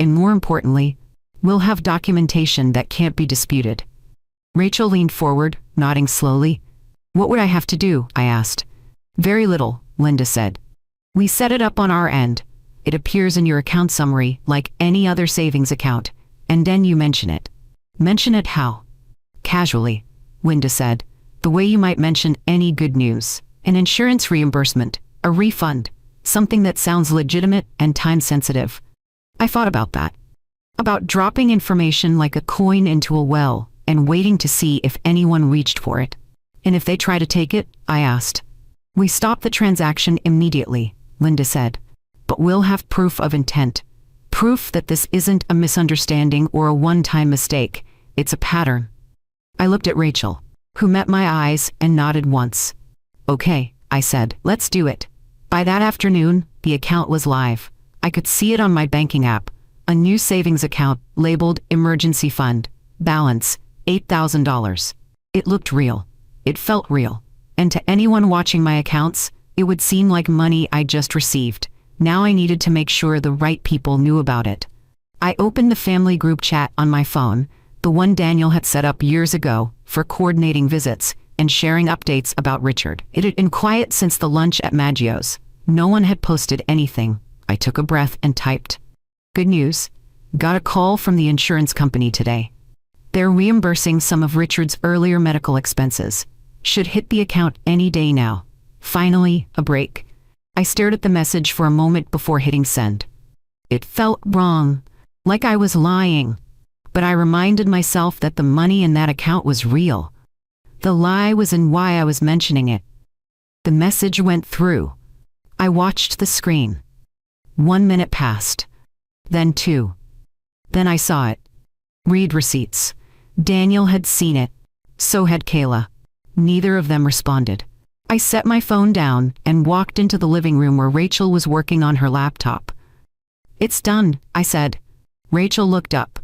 And more importantly, we'll have documentation that can't be disputed. Rachel leaned forward, nodding slowly. What would I have to do? I asked. Very little, Linda said. We set it up on our end. It appears in your account summary like any other savings account, and then you mention it. Mention it how? Casually, Linda said. The way you might mention any good news, an insurance reimbursement, a refund, something that sounds legitimate and time-sensitive. I thought about that. About dropping information like a coin into a well and waiting to see if anyone reached for it. And if they try to take it, I asked. We stop the transaction immediately, Linda said. But we'll have proof of intent. Proof that this isn't a misunderstanding or a one-time mistake. It's a pattern. I looked at Rachel, who met my eyes and nodded once. Okay, I said, let's do it. By that afternoon, the account was live. I could see it on my banking app. A new savings account labeled Emergency Fund. Balance, $8,000. It looked real. It felt real. And to anyone watching my accounts, it would seem like money I just received. Now I needed to make sure the right people knew about it. I opened the family group chat on my phone, the one Daniel had set up years ago for coordinating visits and sharing updates about Richard. It had been quiet since the lunch at Maggio's. No one had posted anything. I took a breath and typed. Good news. Got a call from the insurance company today. They're reimbursing some of Richard's earlier medical expenses. Should hit the account any day now. Finally, a break. I stared at the message for a moment before hitting send. It felt wrong, like I was lying. But I reminded myself that the money in that account was real. The lie was in why I was mentioning it. The message went through. I watched the screen. 1 minute passed. Then 2. Then I saw it. Read receipts. Daniel had seen it. So had Kayla. Neither of them responded. I set my phone down and walked into the living room where Rachel was working on her laptop. It's done, I said. Rachel looked up.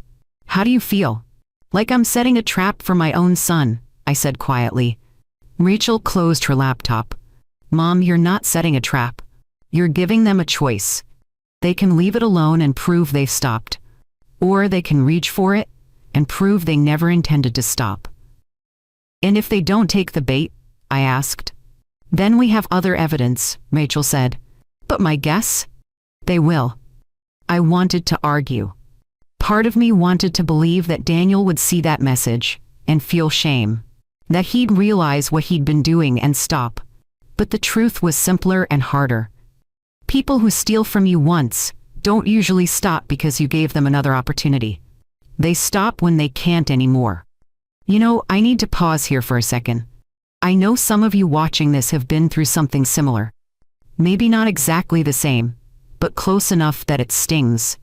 How do you feel? Like I'm setting a trap for my own son, I said quietly. Rachel closed her laptop. Mom, you're not setting a trap. You're giving them a choice. They can leave it alone and prove they've stopped. Or they can reach for it and prove they never intended to stop. And if they don't take the bait? I asked. Then we have other evidence, Rachel said. But my guess? They will. I wanted to argue. Part of me wanted to believe that Daniel would see that message and feel shame. That he'd realize what he'd been doing and stop. But the truth was simpler and harder. People who steal from you once don't usually stop because you gave them another opportunity. They stop when they can't anymore. You know, I need to pause here for a second. I know some of you watching this have been through something similar. Maybe not exactly the same, but close enough that it stings.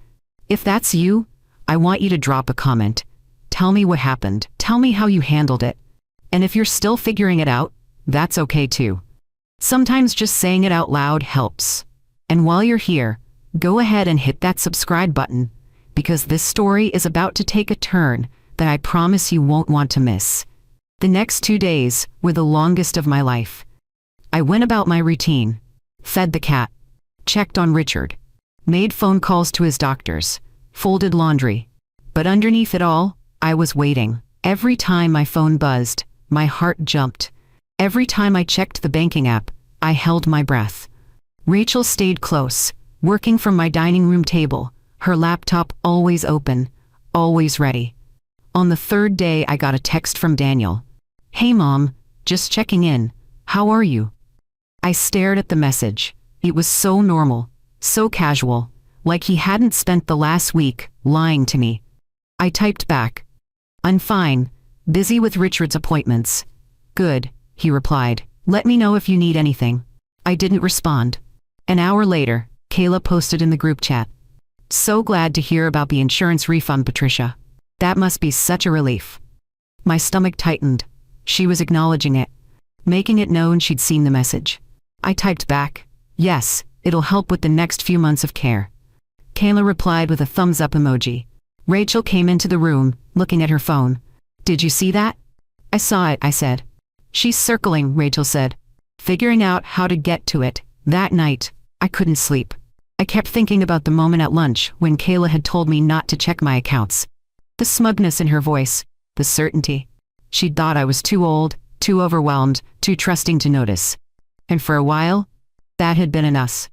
If that's you, I want you to drop a comment. Tell me what happened. Tell me how you handled it. And if you're still figuring it out, that's okay too. Sometimes just saying it out loud helps. And while you're here, go ahead and hit that subscribe button, because this story is about to take a turn that I promise you won't want to miss. The next 2 days were the longest of my life. I went about my routine, fed the cat, checked on Richard, made phone calls to his doctors, folded laundry. But underneath it all, I was waiting. Every time my phone buzzed, my heart jumped. Every time I checked the banking app, I held my breath. Rachel stayed close, working from my dining room table, her laptop always open, always ready. On the 3rd day, I got a text from Daniel. Hey Mom, just checking in. How are you? I stared at the message. It was so normal, so casual, like he hadn't spent the last week lying to me. I typed back. I'm fine, busy with Richard's appointments. Good, he replied. Let me know if you need anything. I didn't respond. An hour later, Kayla posted in the group chat. So glad to hear about the insurance refund, Patricia. That must be such a relief. My stomach tightened. She was acknowledging it, making it known she'd seen the message. I typed back, yes, it'll help with the next few months of care. Kayla replied with a thumbs up emoji. Rachel came into the room, looking at her phone. Did you see that? I saw it, I said. She's circling, Rachel said. Figuring out how to get to it. That night, I couldn't sleep. I kept thinking about the moment at lunch when Kayla had told me not to check my accounts. The smugness in her voice, the certainty. She'd thought I was too old, too overwhelmed, too trusting to notice. And for a while, that had been enough.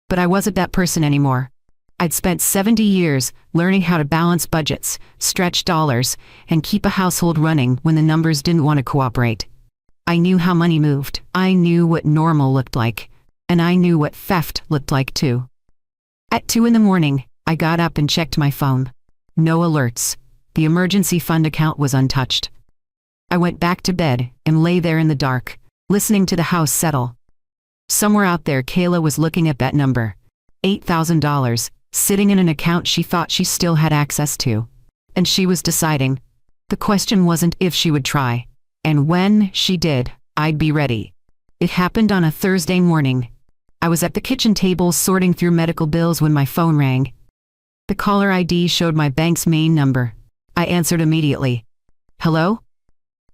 But I wasn't that person anymore. I'd spent 70 years learning how to balance budgets, stretch dollars, and keep a household running when the numbers didn't want to cooperate. I knew how money moved. I knew what normal looked like. And I knew what theft looked like too. At 2 a.m, I got up and checked my phone. No alerts. The emergency fund account was untouched. I went back to bed and lay there in the dark, listening to the house settle. Somewhere out there, Kayla was looking at that number. $8,000, sitting in an account she thought she still had access to. And she was deciding. The question wasn't if she would try. And when she did, I'd be ready. It happened on a Thursday morning. I was at the kitchen table sorting through medical bills when my phone rang. The caller ID showed my bank's main number. I answered immediately. Hello?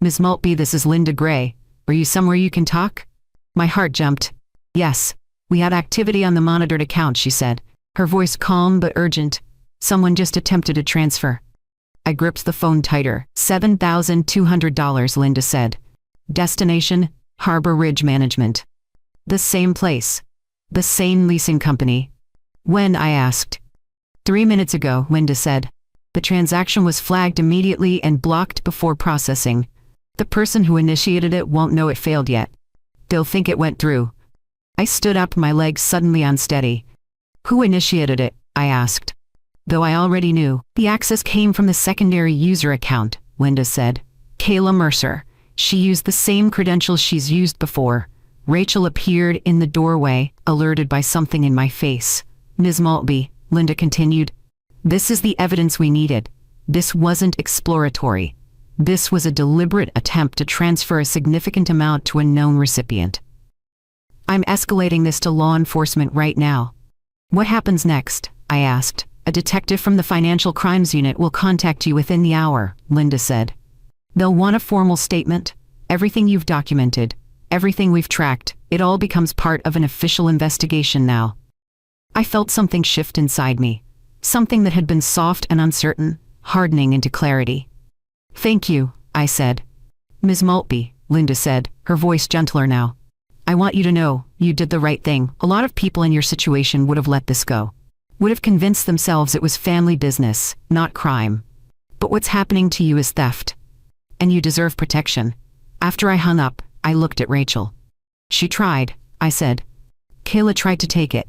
Ms. Maltby, this is Linda Gray. Are you somewhere you can talk? My heart jumped. Yes. We had activity on the monitored account, she said, her voice calm but urgent. Someone just attempted a transfer. I gripped the phone tighter. $7,200, Linda said. Destination, Harbor Ridge Management. The same place. The same leasing company. When? I asked. 3 minutes ago, Linda said. The transaction was flagged immediately and blocked before processing. The person who initiated it won't know it failed yet. They'll think it went through. I stood up, my legs suddenly unsteady. Who initiated it? I asked. Though I already knew, the access came from the secondary user account, Linda said. Kayla Mercer. She used the same credentials she's used before. Rachel appeared in the doorway, alerted by something in my face. Ms. Maltby, Linda continued. This is the evidence we needed. This wasn't exploratory. This was a deliberate attempt to transfer a significant amount to a known recipient. I'm escalating this to law enforcement right now. What happens next? I asked. A detective from the Financial Crimes Unit will contact you within the hour, Linda said. They'll want a formal statement. Everything you've documented, everything we've tracked, it all becomes part of an official investigation now. I felt something shift inside me. Something that had been soft and uncertain, hardening into clarity. Thank you, I said. Ms. Maltby, Linda said, her voice gentler now. I want you to know, you did the right thing. A lot of people in your situation would have let this go. Would have convinced themselves it was family business, not crime. But what's happening to you is theft. And you deserve protection. After I hung up, I looked at Rachel. She tried, I said. Kayla tried to take it.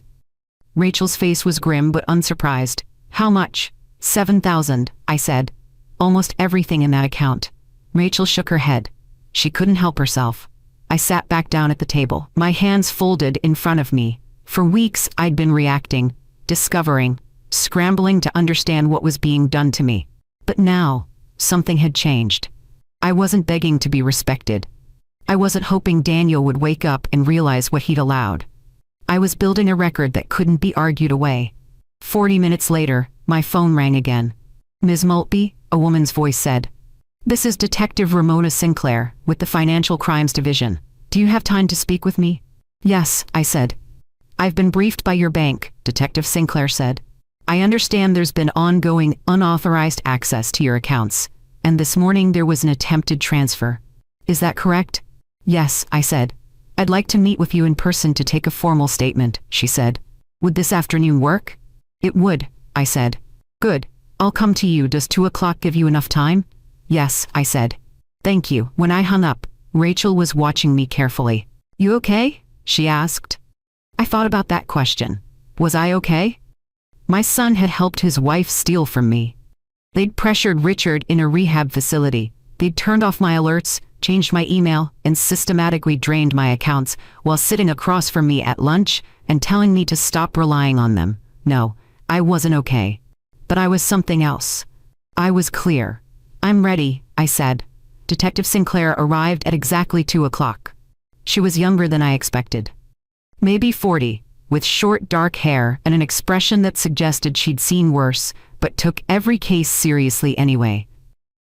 Rachel's face was grim but unsurprised. How much? $7,000, I said. Almost everything in that account. Rachel shook her head. She couldn't help herself. I sat back down at the table, my hands folded in front of me. For weeks I'd been reacting, discovering, scrambling to understand what was being done to me. But now, something had changed. I wasn't begging to be respected. I wasn't hoping Daniel would wake up and realize what he'd allowed. I was building a record that couldn't be argued away. 40 minutes later, my phone rang again. Ms. Maltby, a woman's voice said. This is Detective Ramona Sinclair, with the Financial Crimes Division. Do you have time to speak with me? Yes, I said. I've been briefed by your bank, Detective Sinclair said. I understand there's been ongoing, unauthorized access to your accounts, and this morning there was an attempted transfer. Is that correct? Yes, I said. I'd like to meet with you in person to take a formal statement, she said. Would this afternoon work? It would, I said. Good. I'll come to you. Does 2 o'clock give you enough time? Yes, I said. Thank you. When I hung up, Rachel was watching me carefully. You okay? She asked. I thought about that question. Was I okay? My son had helped his wife steal from me. They'd pressured Richard in a rehab facility. They'd turned off my alerts, changed my email, and systematically drained my accounts while sitting across from me at lunch and telling me to stop relying on them. No, I wasn't okay. But I was something else. I was clear. I'm ready, I said. Detective Sinclair arrived at exactly 2 o'clock. She was younger than I expected. Maybe 40, with short dark hair and an expression that suggested she'd seen worse, but took every case seriously anyway.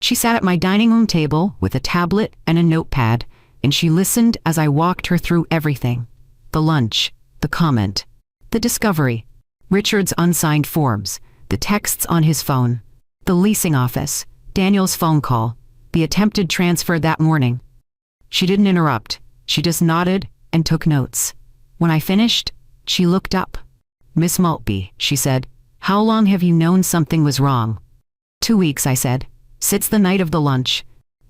She sat at my dining room table with a tablet and a notepad, and she listened as I walked her through everything. The lunch, the comment, the discovery, Richard's unsigned forms, the texts on his phone, the leasing office, Daniel's phone call, the attempted transfer that morning. She didn't interrupt. She just nodded and took notes. When I finished, she looked up. "Miss Maltby," she said, "how long have you known something was wrong?" 2 weeks, I said. "Since the night of the lunch.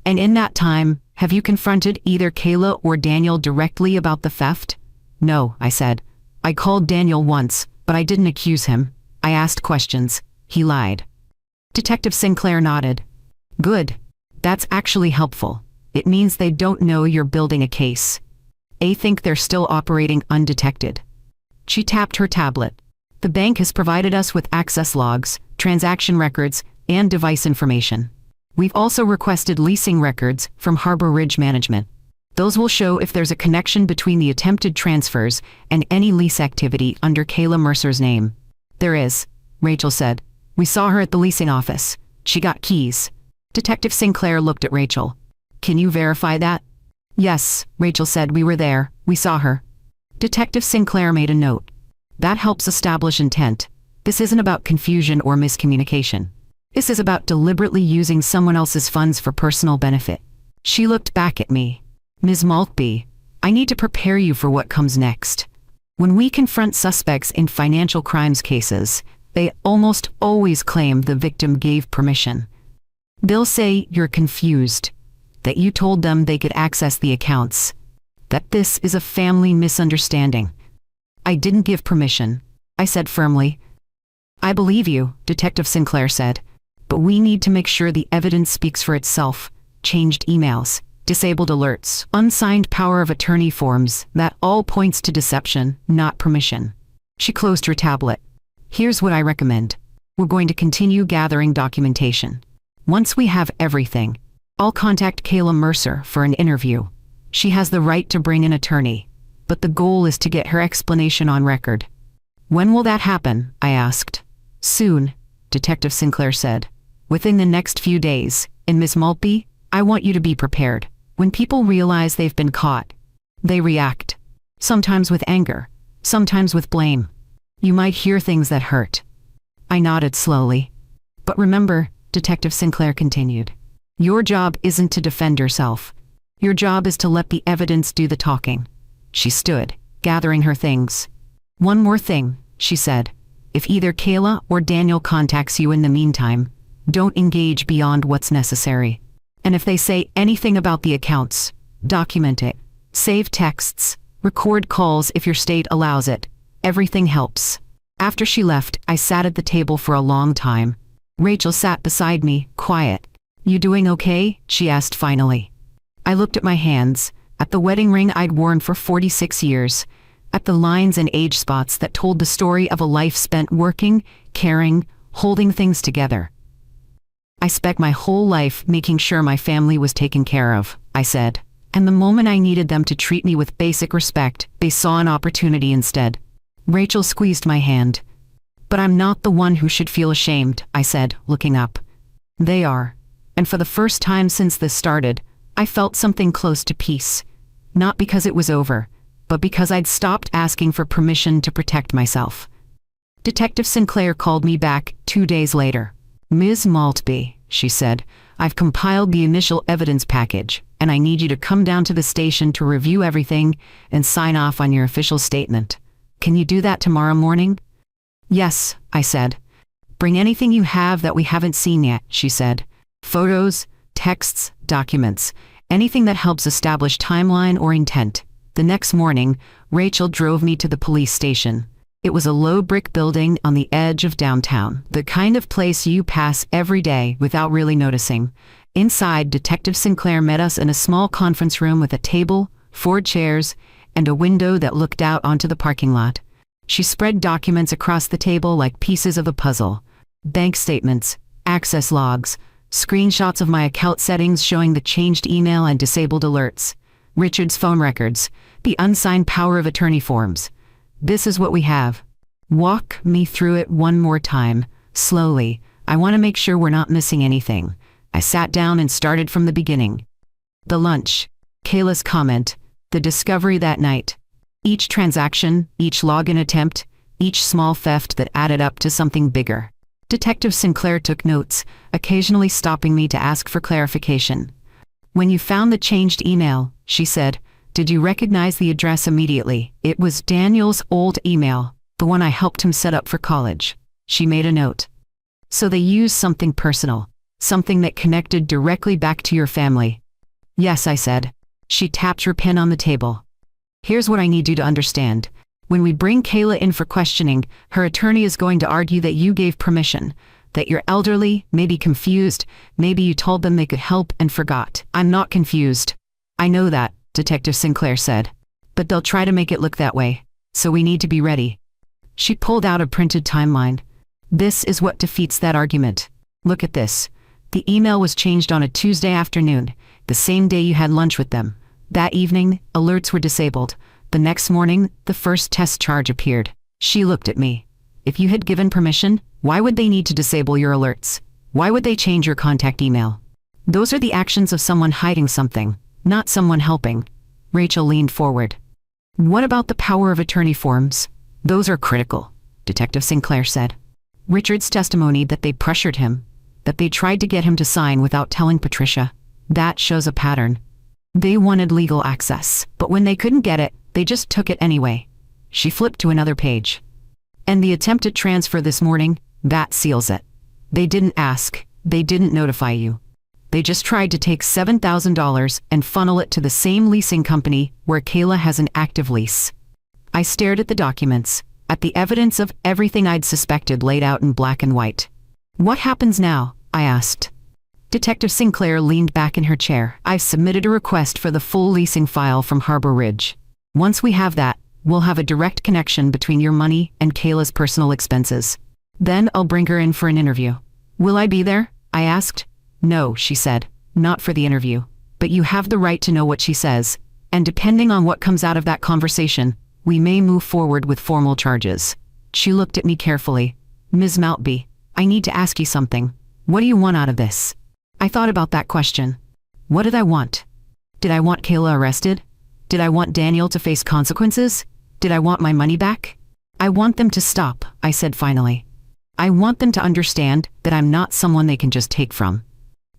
And in that time, have you confronted either Kayla or Daniel directly about the theft?" "No," I said. "I called Daniel once, but I didn't accuse him. I asked questions. He lied." Detective Sinclair nodded. "Good. That's actually helpful. It means they don't know you're building a case. They think they're still operating undetected." She tapped her tablet. "The bank has provided us with access logs, transaction records, and device information. We've also requested leasing records from Harbor Ridge Management. Those will show if there's a connection between the attempted transfers and any lease activity under Kayla Mercer's name." "There is," Rachel said. "We saw her at the leasing office. She got keys." Detective Sinclair looked at Rachel. "Can you verify that?" "Yes," Rachel said. "We were there. We saw her." Detective Sinclair made a note. "That helps establish intent. This isn't about confusion or miscommunication. This is about deliberately using someone else's funds for personal benefit." She looked back at me. "Ms. Maltby, I need to prepare you for what comes next. When we confront suspects in financial crimes cases, they almost always claim the victim gave permission. They'll say you're confused, that you told them they could access the accounts, that this is a family misunderstanding." "I didn't give permission," I said firmly. "I believe you," Detective Sinclair said, "but we need to make sure the evidence speaks for itself. Changed emails, disabled alerts, unsigned power of attorney forms, that all points to deception, not permission." She closed her tablet. "Here's what I recommend. We're going to continue gathering documentation. Once we have everything, I'll contact Kayla Mercer for an interview. She has the right to bring an attorney, but the goal is to get her explanation on record." "When will that happen?" I asked. "Soon," Detective Sinclair said. "Within the next few days. And Miss Maltby, I want you to be prepared. When people realize they've been caught, they react. Sometimes with anger, sometimes with blame. You might hear things that hurt." I nodded slowly. "But remember," Detective Sinclair continued, "your job isn't to defend yourself. Your job is to let the evidence do the talking." She stood, gathering her things. "One more thing," she said. "If either Kayla or Daniel contacts you in the meantime, don't engage beyond what's necessary. And if they say anything about the accounts, document it. Save texts, record calls if your state allows it. Everything helps." After she left, I sat at the table for a long time. Rachel sat beside me, quiet. "You doing okay?" she asked finally. I looked at my hands, at the wedding ring I'd worn for 46 years, at the lines and age spots that told the story of a life spent working, caring, holding things together. "I spent my whole life making sure my family was taken care of," I said. "And the moment I needed them to treat me with basic respect, they saw an opportunity instead." Rachel squeezed my hand. "But I'm not the one who should feel ashamed," I said, looking up. "They are." And for the first time since this started, I felt something close to peace. Not because it was over, but because I'd stopped asking for permission to protect myself. Detective Sinclair called me back 2 days later. "Ms. Maltby," she said, "I've compiled the initial evidence package, and I need you to come down to the station to review everything and sign off on your official statement. Can you do that tomorrow morning?" "Yes," I said. "Bring anything you have that we haven't seen yet," she said. "Photos, texts, documents, anything that helps establish timeline or intent." The next morning, Rachel drove me to the police station. It was a low brick building on the edge of downtown, the kind of place you pass every day without really noticing. Inside, Detective Sinclair met us in a small conference room with a table, 4 chairs, and a window that looked out onto the parking lot. She spread documents across the table like pieces of a puzzle. Bank statements, access logs, screenshots of my account settings showing the changed email and disabled alerts, Richard's phone records, the unsigned power of attorney forms. This is what we have. Walk me through it one more time, slowly. I want to make sure we're not missing anything. I sat down and started from the beginning. The lunch. Kayla's comment. The discovery that night. Each transaction, each login attempt, each small theft that added up to something bigger. Detective Sinclair took notes, occasionally stopping me to ask for clarification. When you found the changed email, she said, did you recognize the address immediately? It was Daniel's old email, the one I helped him set up for college. She made a note. So they used something personal, something that connected directly back to your family. Yes, I said. She tapped her pen on the table. Here's what I need you to understand. When we bring Kayla in for questioning, her attorney is going to argue that you gave permission, that you're elderly, maybe confused, maybe you told them they could help and forgot. I'm not confused. I know that, Detective Sinclair said. But they'll try to make it look that way, so we need to be ready. She pulled out a printed timeline. This is what defeats that argument. Look at this. The email was changed on a Tuesday afternoon, the same day you had lunch with them. That evening, alerts were disabled. The next morning, the first test charge appeared. She looked at me. If you had given permission, why would they need to disable your alerts? Why would they change your contact email? Those are the actions of someone hiding something, not someone helping. Rachel leaned forward. What about the power of attorney forms? Those are critical, Detective Sinclair said. Richard's testimony that they pressured him, that they tried to get him to sign without telling Patricia, that shows a pattern. They wanted legal access, but when they couldn't get it, they just took it anyway. She flipped to another page. And the attempted transfer this morning, that seals it. They didn't ask, they didn't notify you. They just tried to take $7,000 and funnel it to the same leasing company where Kayla has an active lease. I stared at the documents, at the evidence of everything I'd suspected laid out in black and white. What happens now? I asked. Detective Sinclair leaned back in her chair. I've submitted a request for the full leasing file from Harbor Ridge. Once we have that, we'll have a direct connection between your money and Kayla's personal expenses. Then I'll bring her in for an interview. Will I be there? I asked. No, she said. Not for the interview. But you have the right to know what she says. And depending on what comes out of that conversation, we may move forward with formal charges. She looked at me carefully. Ms. Maltby, I need to ask you something. What do you want out of this? I thought about that question. What did I want? Did I want Kayla arrested? Did I want Daniel to face consequences? Did I want my money back? I want them to stop, I said finally. I want them to understand that I'm not someone they can just take from.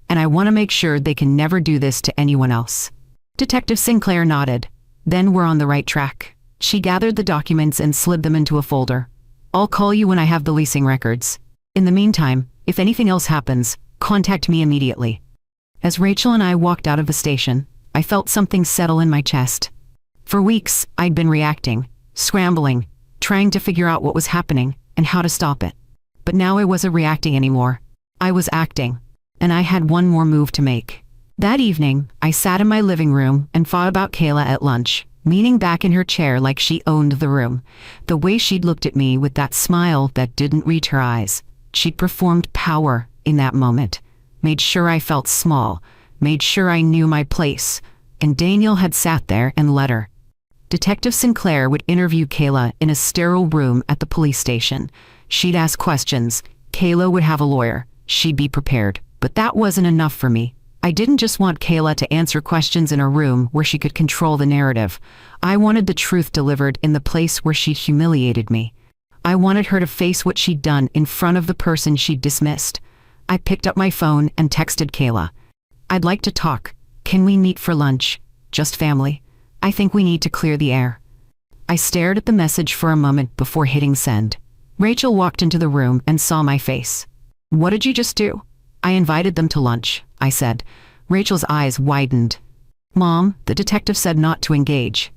And I want to make sure they can never do this to anyone else. Detective Sinclair nodded. Then we're on the right track. She gathered the documents and slid them into a folder. I'll call you when I have the leasing records. In the meantime, if anything else happens, contact me immediately. As Rachel and I walked out of the station, I felt something settle in my chest. For weeks, I'd been reacting, scrambling, trying to figure out what was happening and how to stop it. But now I wasn't reacting anymore. I was acting, and I had one more move to make. That evening, I sat in my living room and thought about Kayla at lunch, leaning back in her chair like she owned the room. The way she'd looked at me with that smile that didn't reach her eyes. She'd performed power in that moment, made sure I felt small, made sure I knew my place, and Daniel had sat there and let her. Detective Sinclair would interview Kayla in a sterile room at the police station. She'd ask questions. Kayla would have a lawyer. She'd be prepared. But that wasn't enough for me. I didn't just want Kayla to answer questions in a room where she could control the narrative. I wanted the truth delivered in the place where she'd humiliated me. I wanted her to face what she'd done in front of the person she'd dismissed. I picked up my phone and texted Kayla. I'd like to talk. Can we meet for lunch? Just family. I think we need to clear the air. I stared at the message for a moment before hitting send. Rachel walked into the room and saw my face. What did you just do? I invited them to lunch, I said. Rachel's eyes widened. Mom, the detective said not to engage.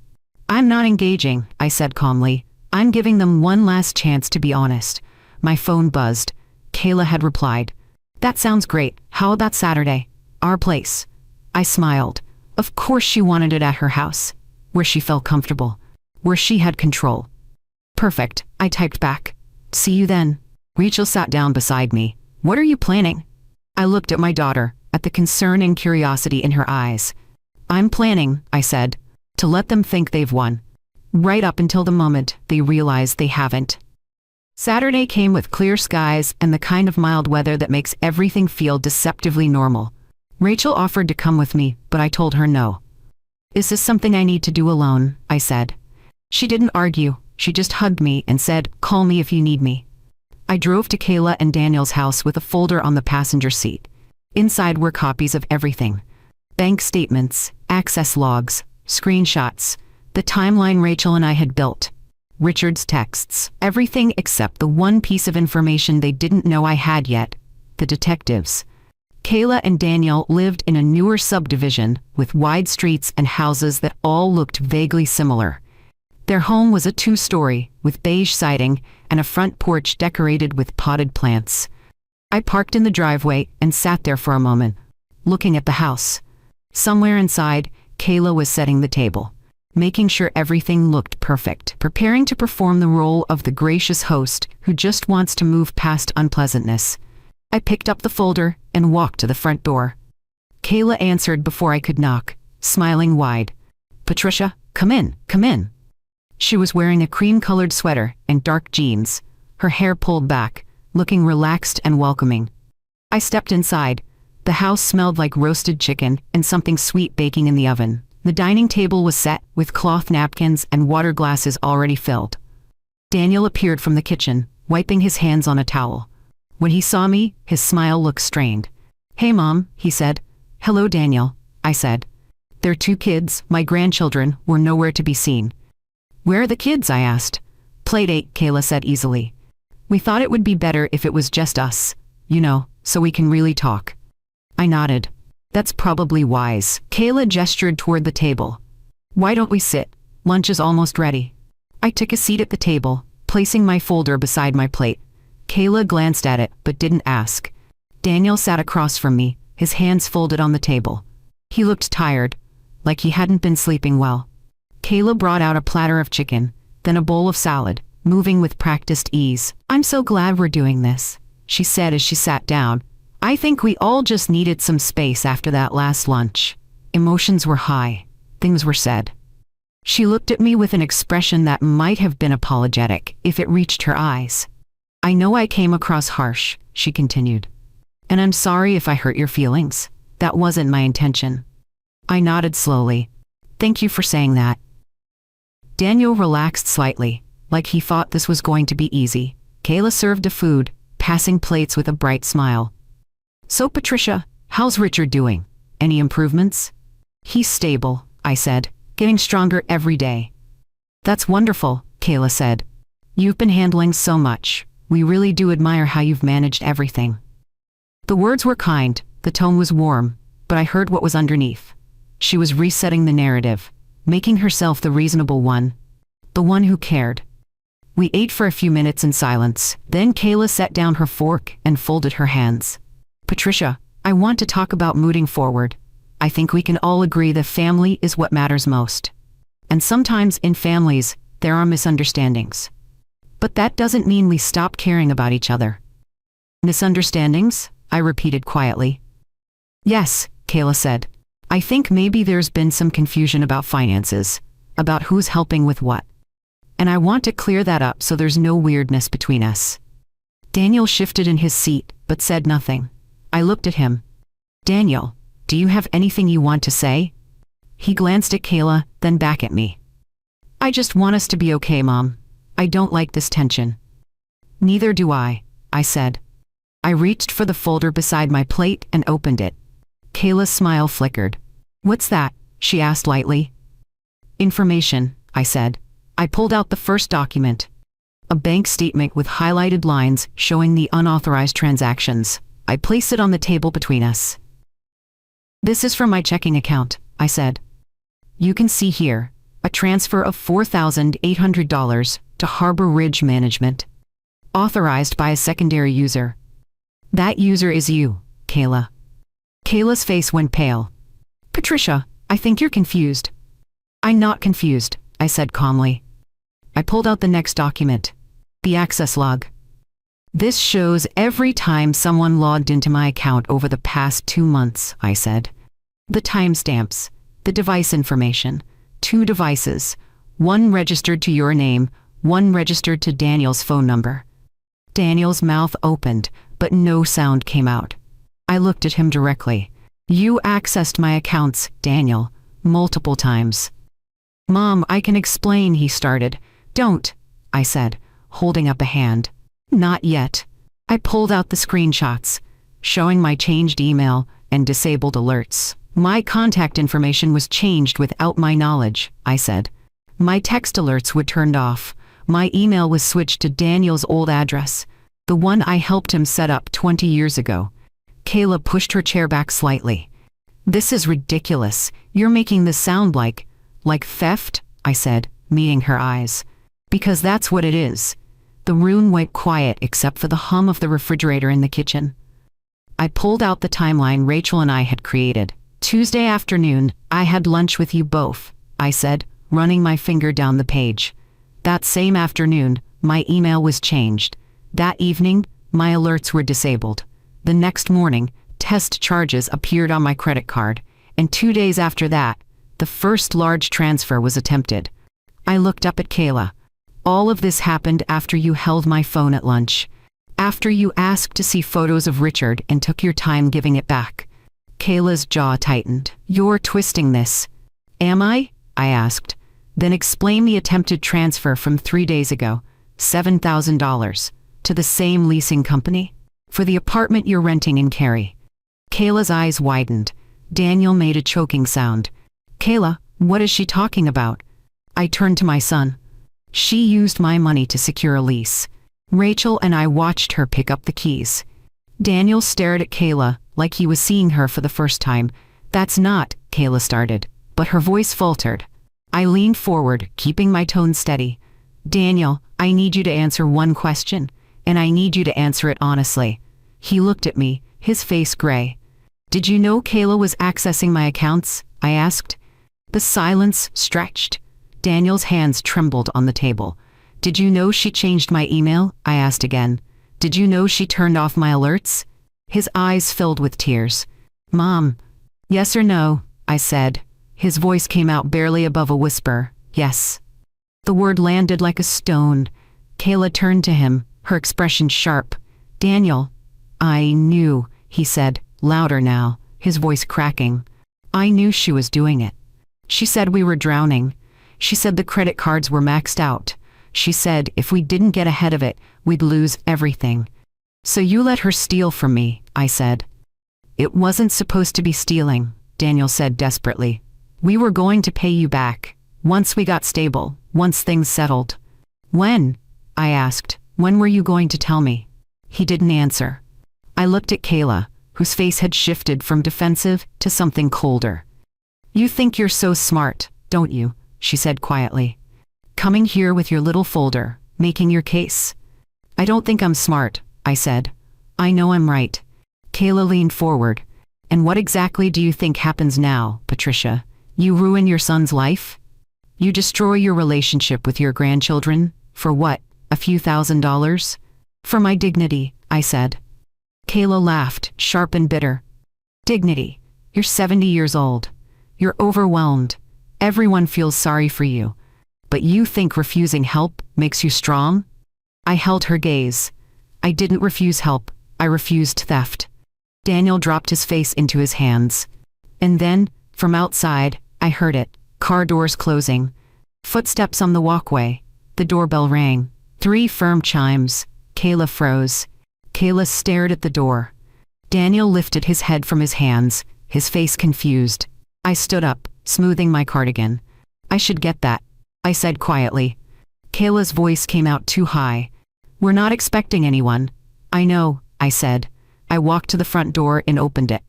I'm not engaging, I said calmly. I'm giving them one last chance to be honest. My phone buzzed. Kayla had replied. That sounds great. How about Saturday? Our place. I smiled. Of course she wanted it at her house, where she felt comfortable, where she had control. Perfect, I typed back. See you then. Rachel sat down beside me. What are you planning? I looked at my daughter, at the concern and curiosity in her eyes. I'm planning, I said, to let them think they've won. right up until the moment they realize they haven't. Saturday came with clear skies and the kind of mild weather that makes everything feel deceptively normal. Rachel offered to come with me, but I told her no. "Is this something I need to do alone?" I said. She didn't argue, she just hugged me and said, "Call me if you need me." I drove to Kayla and Daniel's house with a folder on the passenger seat. Inside were copies of everything. Bank statements, access logs, screenshots, the timeline Rachel and I had built, Richard's texts, everything except the one piece of information they didn't know I had yet, the detectives. Kayla and Daniel lived in a newer subdivision with wide streets and houses that all looked vaguely similar. Their home was a 2-story, with beige siding and a front porch decorated with potted plants. I parked in the driveway and sat there for a moment, looking at the house. Somewhere inside, Kayla was setting the table, making sure everything looked perfect, preparing to perform the role of the gracious host who just wants to move past unpleasantness. I picked up the folder and walked to the front door. Kayla answered before I could knock, smiling wide. "Patricia, come in, come in." She was wearing a cream-colored sweater and dark jeans, her hair pulled back, looking relaxed and welcoming. I stepped inside. The house smelled like roasted chicken and something sweet baking in the oven. The dining table was set with cloth napkins and water glasses already filled. Daniel appeared from the kitchen, wiping his hands on a towel. When he saw me, his smile looked strained. "Hey, Mom," he said. "Hello, Daniel," I said. Their 2 kids, my grandchildren, were nowhere to be seen. "Where are the kids?" I asked. "Playdate," Kayla said easily. "We thought it would be better if it was just us, so we can really talk." I nodded. "That's probably wise." Kayla gestured toward the table. "Why don't we sit? Lunch is almost ready." I took a seat at the table, placing my folder beside my plate. Kayla glanced at it, but didn't ask. Daniel sat across from me, his hands folded on the table. He looked tired, like he hadn't been sleeping well. Kayla brought out a platter of chicken, then a bowl of salad, moving with practiced ease. "I'm so glad we're doing this," she said as she sat down. "I think we all just needed some space after that last lunch." Emotions were high. Things were said. She looked at me with an expression that might have been apologetic if it reached her eyes. "I know I came across harsh," she continued. "And I'm sorry if I hurt your feelings. That wasn't my intention." I nodded slowly. "Thank you for saying that." Daniel relaxed slightly, like he thought this was going to be easy. Kayla served the food, passing plates with a bright smile. "So Patricia, how's Richard doing? Any improvements?" "He's stable," I said, "getting stronger every day." "That's wonderful," Kayla said. "You've been handling so much. We really do admire how you've managed everything." The words were kind, the tone was warm, but I heard what was underneath. She was resetting the narrative, making herself the reasonable one, the one who cared. We ate for a few minutes in silence, then Kayla set down her fork and folded her hands. "Patricia, I want to talk about moving forward. I think we can all agree that family is what matters most. And sometimes in families, there are misunderstandings. But that doesn't mean we stop caring about each other." "Misunderstandings?" I repeated quietly. "Yes," Kayla said. "I think maybe there's been some confusion about finances, about who's helping with what. And I want to clear that up so there's no weirdness between us." Daniel shifted in his seat, but said nothing. I looked at him. "Daniel, do you have anything you want to say?" He glanced at Kayla, then back at me. "I just want us to be okay, Mom. I don't like this tension." "Neither do I said. I reached for the folder beside my plate and opened it. Kayla's smile flickered. "What's that?" she asked lightly. "Information," I said. I pulled out the first document. A bank statement with highlighted lines showing the unauthorized transactions. I placed it on the table between us. "This is from my checking account," I said. "You can see here, a transfer of $4,800 to Harbor Ridge Management. Authorized by a secondary user. That user is you, Kayla." Kayla's face went pale. "Patricia, I think you're confused." "I'm not confused," I said calmly. I pulled out the next document. The access log. "This shows every time someone logged into my account over the past 2 months," I said. "The timestamps, the device information, 2 devices, One registered to your name, one registered to Daniel's phone number. Daniel's mouth opened, but no sound came out. I looked at him directly. You accessed my accounts, Daniel, multiple times. Mom, I can explain, he started. Don't, I said, holding up a hand. Not yet. I pulled out the screenshots, showing my changed email and disabled alerts. My contact information was changed without my knowledge, I said. My text alerts were turned off. My email was switched to Daniel's old address, the one I helped him set up 20 years ago. Kayla pushed her chair back slightly. This is ridiculous. You're making this sound like theft, I said, meeting her eyes. Because that's what it is. The room went quiet except for the hum of the refrigerator in the kitchen. I pulled out the timeline Rachel and I had created. Tuesday afternoon, I had lunch with you both, I said, running my finger down the page. That same afternoon, my email was changed. That evening, my alerts were disabled. The next morning, test charges appeared on my credit card, and 2 days after that, the first large transfer was attempted. I looked up at Kayla. All of this happened after you held my phone at lunch. After you asked to see photos of Richard and took your time giving it back. Kayla's jaw tightened. You're twisting this. Am I? I asked. Then explain the attempted transfer from 3 days ago, $7,000, to the same leasing company? For the apartment you're renting in Cary. Kayla's eyes widened. Daniel made a choking sound. Kayla, what is she talking about? I turned to my son. She used my money to secure a lease. Rachel and I watched her pick up the keys. Daniel stared at Kayla like he was seeing her for the first time. That's not, Kayla started, but her voice faltered. I leaned forward, keeping my tone steady. Daniel, I need you to answer one question, and I need you to answer it honestly. He looked at me, his face gray. Did you know Kayla was accessing my accounts? I asked. The silence stretched. Daniel's hands trembled on the table. Did you know she changed my email? I asked again. Did you know she turned off my alerts? His eyes filled with tears. Mom, yes or no? I said. His voice came out barely above a whisper. Yes. The word landed like a stone. Kayla turned to him, her expression sharp. Daniel, I knew, he said, louder now, his voice cracking. I knew she was doing it. She said we were drowning. She said the credit cards were maxed out. She said if we didn't get ahead of it, we'd lose everything. So you let her steal from me, I said. It wasn't supposed to be stealing, Daniel said desperately. We were going to pay you back, once we got stable, once things settled. When? I asked. When were you going to tell me? He didn't answer. I looked at Kayla, whose face had shifted from defensive to something colder. You think you're so smart, don't you? She said quietly. Coming here with your little folder, making your case. I don't think I'm smart, I said. I know I'm right. Kayla leaned forward. And what exactly do you think happens now, Patricia? You ruin your son's life? You destroy your relationship with your grandchildren? For what, a few $1,000s? For my dignity, I said. Kayla laughed, sharp and bitter. Dignity. You're 70 years old. You're overwhelmed. Everyone feels sorry for you. But you think refusing help makes you strong? I held her gaze. I didn't refuse help. I refused theft. Daniel dropped his face into his hands. And then, from outside, I heard it. Car doors closing. Footsteps on the walkway. The doorbell rang. 3 firm chimes. Kayla froze. Kayla stared at the door. Daniel lifted his head from his hands, his face confused. I stood up, smoothing my cardigan. I should get that, I said quietly. Kayla's voice came out too high. We're not expecting anyone. I know, I said. I walked to the front door and opened it.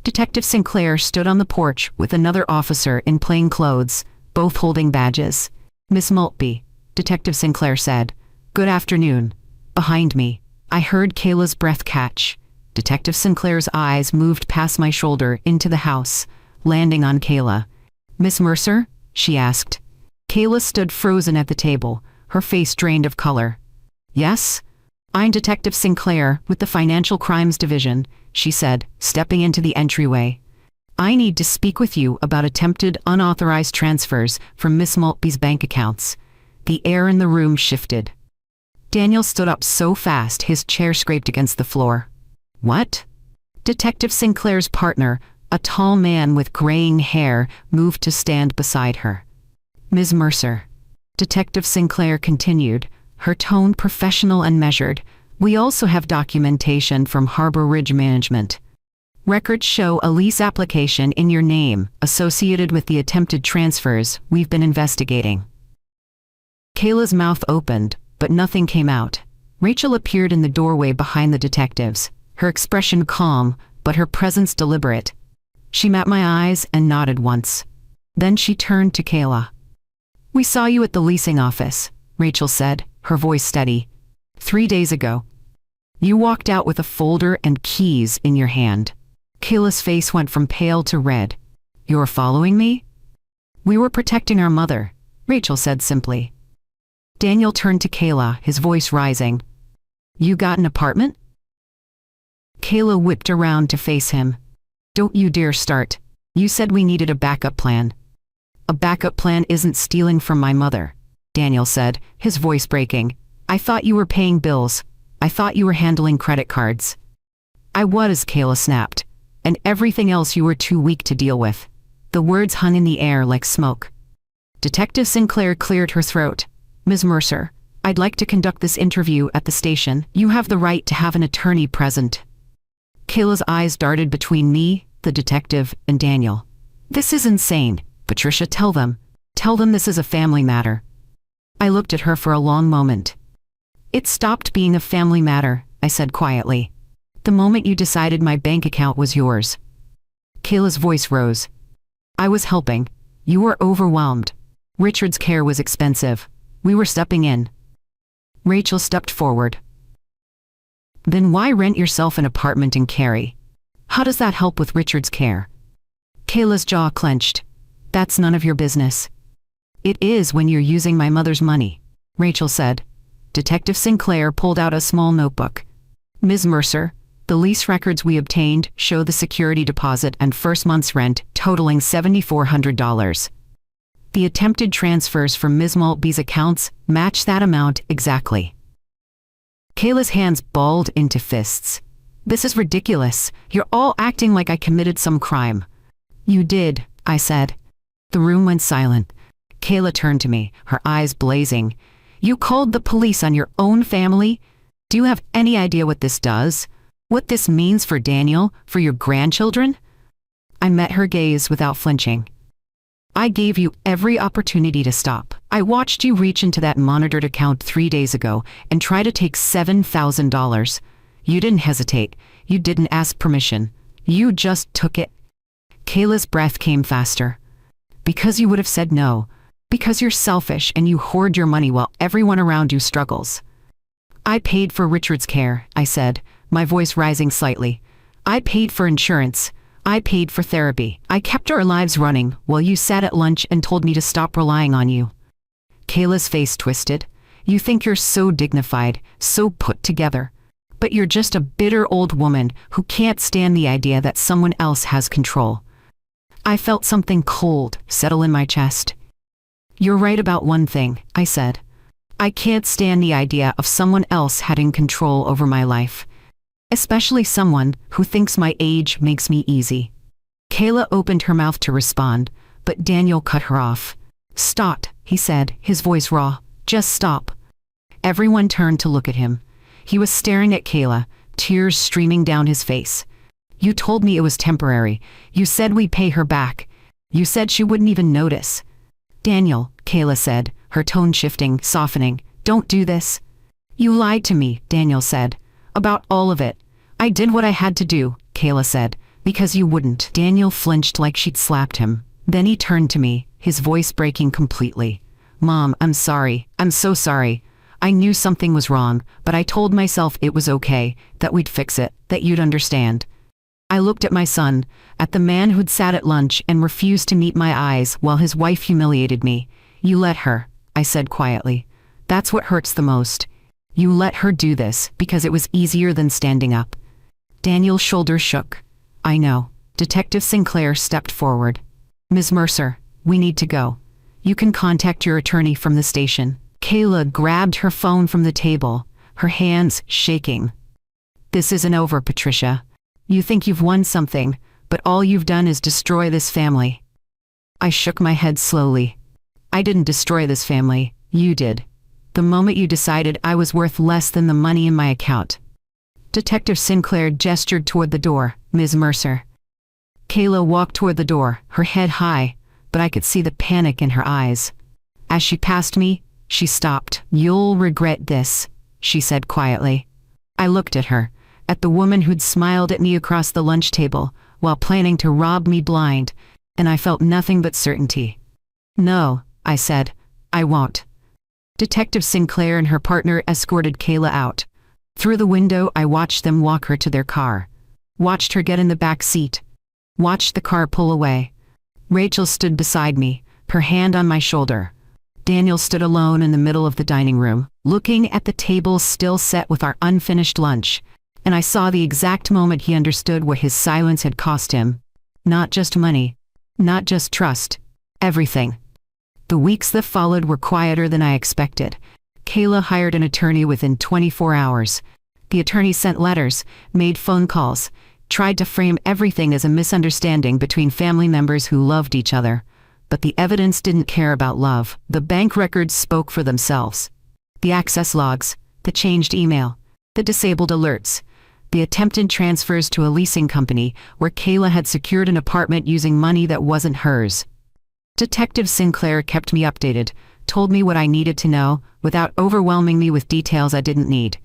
Detective Sinclair stood on the porch with another officer in plain clothes, both holding badges. Miss Maltby, Detective Sinclair said. Good afternoon. Behind me, I heard Kayla's breath catch. Detective Sinclair's eyes moved past my shoulder into the house, landing on Kayla. Miss Mercer? She asked. Kayla stood frozen at the table, her face drained of color. Yes? I'm Detective Sinclair with the Financial Crimes Division, she said, stepping into the entryway. I need to speak with you about attempted unauthorized transfers from Miss Maltby's bank accounts. The air in the room shifted. Daniel stood up so fast his chair scraped against the floor. What? Detective Sinclair's partner, a tall man with graying hair, moved to stand beside her. Ms. Mercer. Detective Sinclair continued, her tone professional and measured. We also have documentation from Harbor Ridge Management. Records show a lease application in your name associated with the attempted transfers we've been investigating. Kayla's mouth opened, but nothing came out. Rachel appeared in the doorway behind the detectives, her expression calm, but her presence deliberate. She met my eyes and nodded once. Then she turned to Kayla. We saw you at the leasing office, Rachel said, her voice steady. 3 days ago. You walked out with a folder and keys in your hand. Kayla's face went from pale to red. You're following me? We were protecting our mother, Rachel said simply. Daniel turned to Kayla, his voice rising. You got an apartment? Kayla whipped around to face him. Don't you dare start. You said we needed a backup plan. A backup plan isn't stealing from my mother, Daniel said, his voice breaking. I thought you were paying bills. I thought you were handling credit cards. I was, Kayla snapped. And everything else you were too weak to deal with. The words hung in the air like smoke. Detective Sinclair cleared her throat. Ms. Mercer, I'd like to conduct this interview at the station. You have the right to have an attorney present. Kayla's eyes darted between me, the detective, and Daniel. This is insane. Patricia, tell them. Tell them this is a family matter. I looked at her for a long moment. It stopped being a family matter, I said quietly. The moment you decided my bank account was yours. Kayla's voice rose. I was helping. You were overwhelmed. Richard's care was expensive. We were stepping in. Rachel stepped forward. Then why rent yourself an apartment in Cary? How does that help with Richard's care? Kayla's jaw clenched. That's none of your business. It is when you're using my mother's money, Rachel said. Detective Sinclair pulled out a small notebook. Ms. Mercer, the lease records we obtained show the security deposit and first month's rent totaling $7,400. The attempted transfers from Ms. Maltby's accounts match that amount exactly. Kayla's hands balled into fists. This is ridiculous. You're all acting like I committed some crime. You did, I said. The room went silent. Kayla turned to me, her eyes blazing. You called the police on your own family? Do you have any idea what this does? What this means for Daniel, for your grandchildren? I met her gaze without flinching. I gave you every opportunity to stop. I watched you reach into that monitored account 3 days ago and try to take $7,000. You didn't hesitate. You didn't ask permission. You just took it. Kayla's breath came faster. Because you would have said no. Because you're selfish and you hoard your money while everyone around you struggles. I paid for Richard's care, I said, my voice rising slightly. I paid for insurance. I paid for therapy. I kept our lives running while you sat at lunch and told me to stop relying on you. Kayla's face twisted. You think you're so dignified, so put together. But you're just a bitter old woman who can't stand the idea that someone else has control. I felt something cold settle in my chest. You're right about one thing, I said. I can't stand the idea of someone else having control over my life. Especially someone who thinks my age makes me easy. Kayla opened her mouth to respond, but Daniel cut her off. Stop, he said, his voice raw. Just stop. Everyone turned to look at him. He was staring at Kayla, tears streaming down his face. You told me it was temporary. You said we'd pay her back. You said she wouldn't even notice. Daniel, Kayla said, her tone shifting, softening. Don't do this. You lied to me, Daniel said. About all of it. I did what I had to do, Kayla said, because you wouldn't. Daniel flinched like she'd slapped him. Then he turned to me, his voice breaking completely. Mom, I'm sorry. I'm so sorry. I knew something was wrong, but I told myself it was okay, that we'd fix it, that you'd understand. I looked at my son, at the man who'd sat at lunch and refused to meet my eyes while his wife humiliated me. You let her, I said quietly. That's what hurts the most. You let her do this because it was easier than standing up. Daniel's shoulders shook. I know. Detective Sinclair stepped forward. Ms. Mercer, we need to go. You can contact your attorney from the station. Kayla grabbed her phone from the table, her hands shaking. This isn't over, Patricia. You think you've won something, but all you've done is destroy this family. I shook my head slowly. I didn't destroy this family, you did. The moment you decided I was worth less than the money in my account. Detective Sinclair gestured toward the door. Ms. Mercer. Kayla walked toward the door, her head high, but I could see the panic in her eyes. As she passed me, she stopped. You'll regret this, she said quietly. I looked at her, at the woman who'd smiled at me across the lunch table while planning to rob me blind, and I felt nothing but certainty. No, I said, I won't. Detective Sinclair and her partner escorted Kayla out. Through the window, I watched them walk her to their car. Watched her get in the back seat. Watched the car pull away. Rachel stood beside me, her hand on my shoulder. Daniel stood alone in the middle of the dining room, looking at the table still set with our unfinished lunch, and I saw the exact moment he understood what his silence had cost him. Not just money, not just trust, everything. The weeks that followed were quieter than I expected. Kayla hired an attorney within 24 hours. The attorney sent letters, made phone calls, tried to frame everything as a misunderstanding between family members who loved each other. But the evidence didn't care about love. The bank records spoke for themselves. The access logs, the changed email, the disabled alerts, the attempted transfers to a leasing company where Kayla had secured an apartment using money that wasn't hers. Detective Sinclair kept me updated, told me what I needed to know, without overwhelming me with details I didn't need.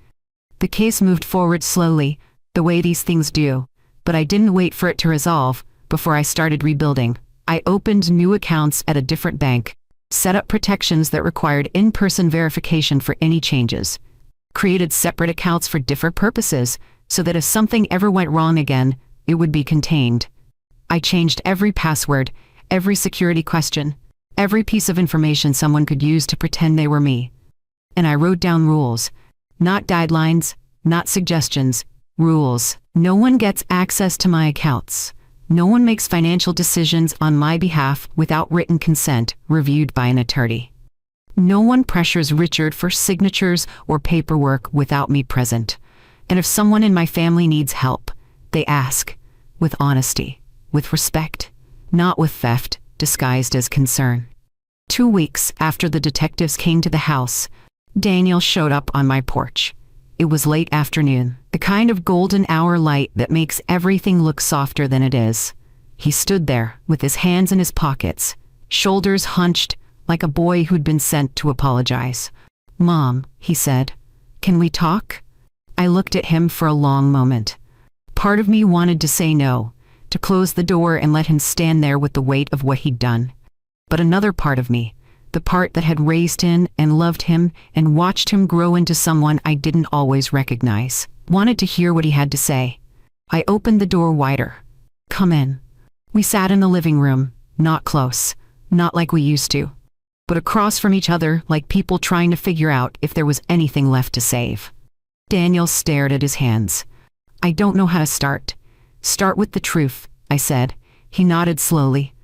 The case moved forward slowly, the way these things do, but I didn't wait for it to resolve before I started rebuilding. I opened new accounts at a different bank, set up protections that required in-person verification for any changes, created separate accounts for different purposes so that if something ever went wrong again, it would be contained. I changed every password, every security question, every piece of information someone could use to pretend they were me. And I wrote down rules, not guidelines, not suggestions, rules. No one gets access to my accounts. No one makes financial decisions on my behalf without written consent reviewed by an attorney. No one pressures Richard for signatures or paperwork without me present. And if someone in my family needs help, they ask, with honesty, with respect, not with theft disguised as concern. 2 weeks after the detectives came to the house, Daniel showed up on my porch. It was late afternoon, the kind of golden hour light that makes everything look softer than it is. He stood there, with his hands in his pockets, shoulders hunched, like a boy who'd been sent to apologize. "Mom," he said, "can we talk?" I looked at him for a long moment. Part of me wanted to say no, to close the door and let him stand there with the weight of what he'd done. But another part of me, the part that had raised him and loved him and watched him grow into someone I didn't always recognize, wanted to hear what he had to say. I opened the door wider. "Come in." We sat in the living room, not close, not like we used to, but across from each other like people trying to figure out if there was anything left to save. Daniel stared at his hands. "I don't know how to start." "Start with the truth," I said. He nodded slowly.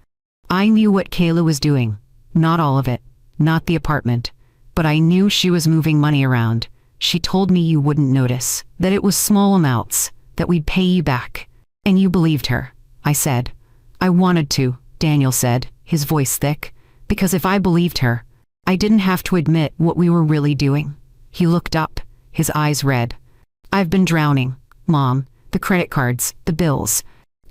"I knew what Kayla was doing. Not all of it, not the apartment, but I knew she was moving money around. She told me you wouldn't notice, that it was small amounts, that we'd pay you back. And you believed her," I said. "I wanted to," Daniel said, his voice thick, "because if I believed her, I didn't have to admit what we were really doing." He looked up, his eyes red. "I've been drowning, Mom, the credit cards, the bills.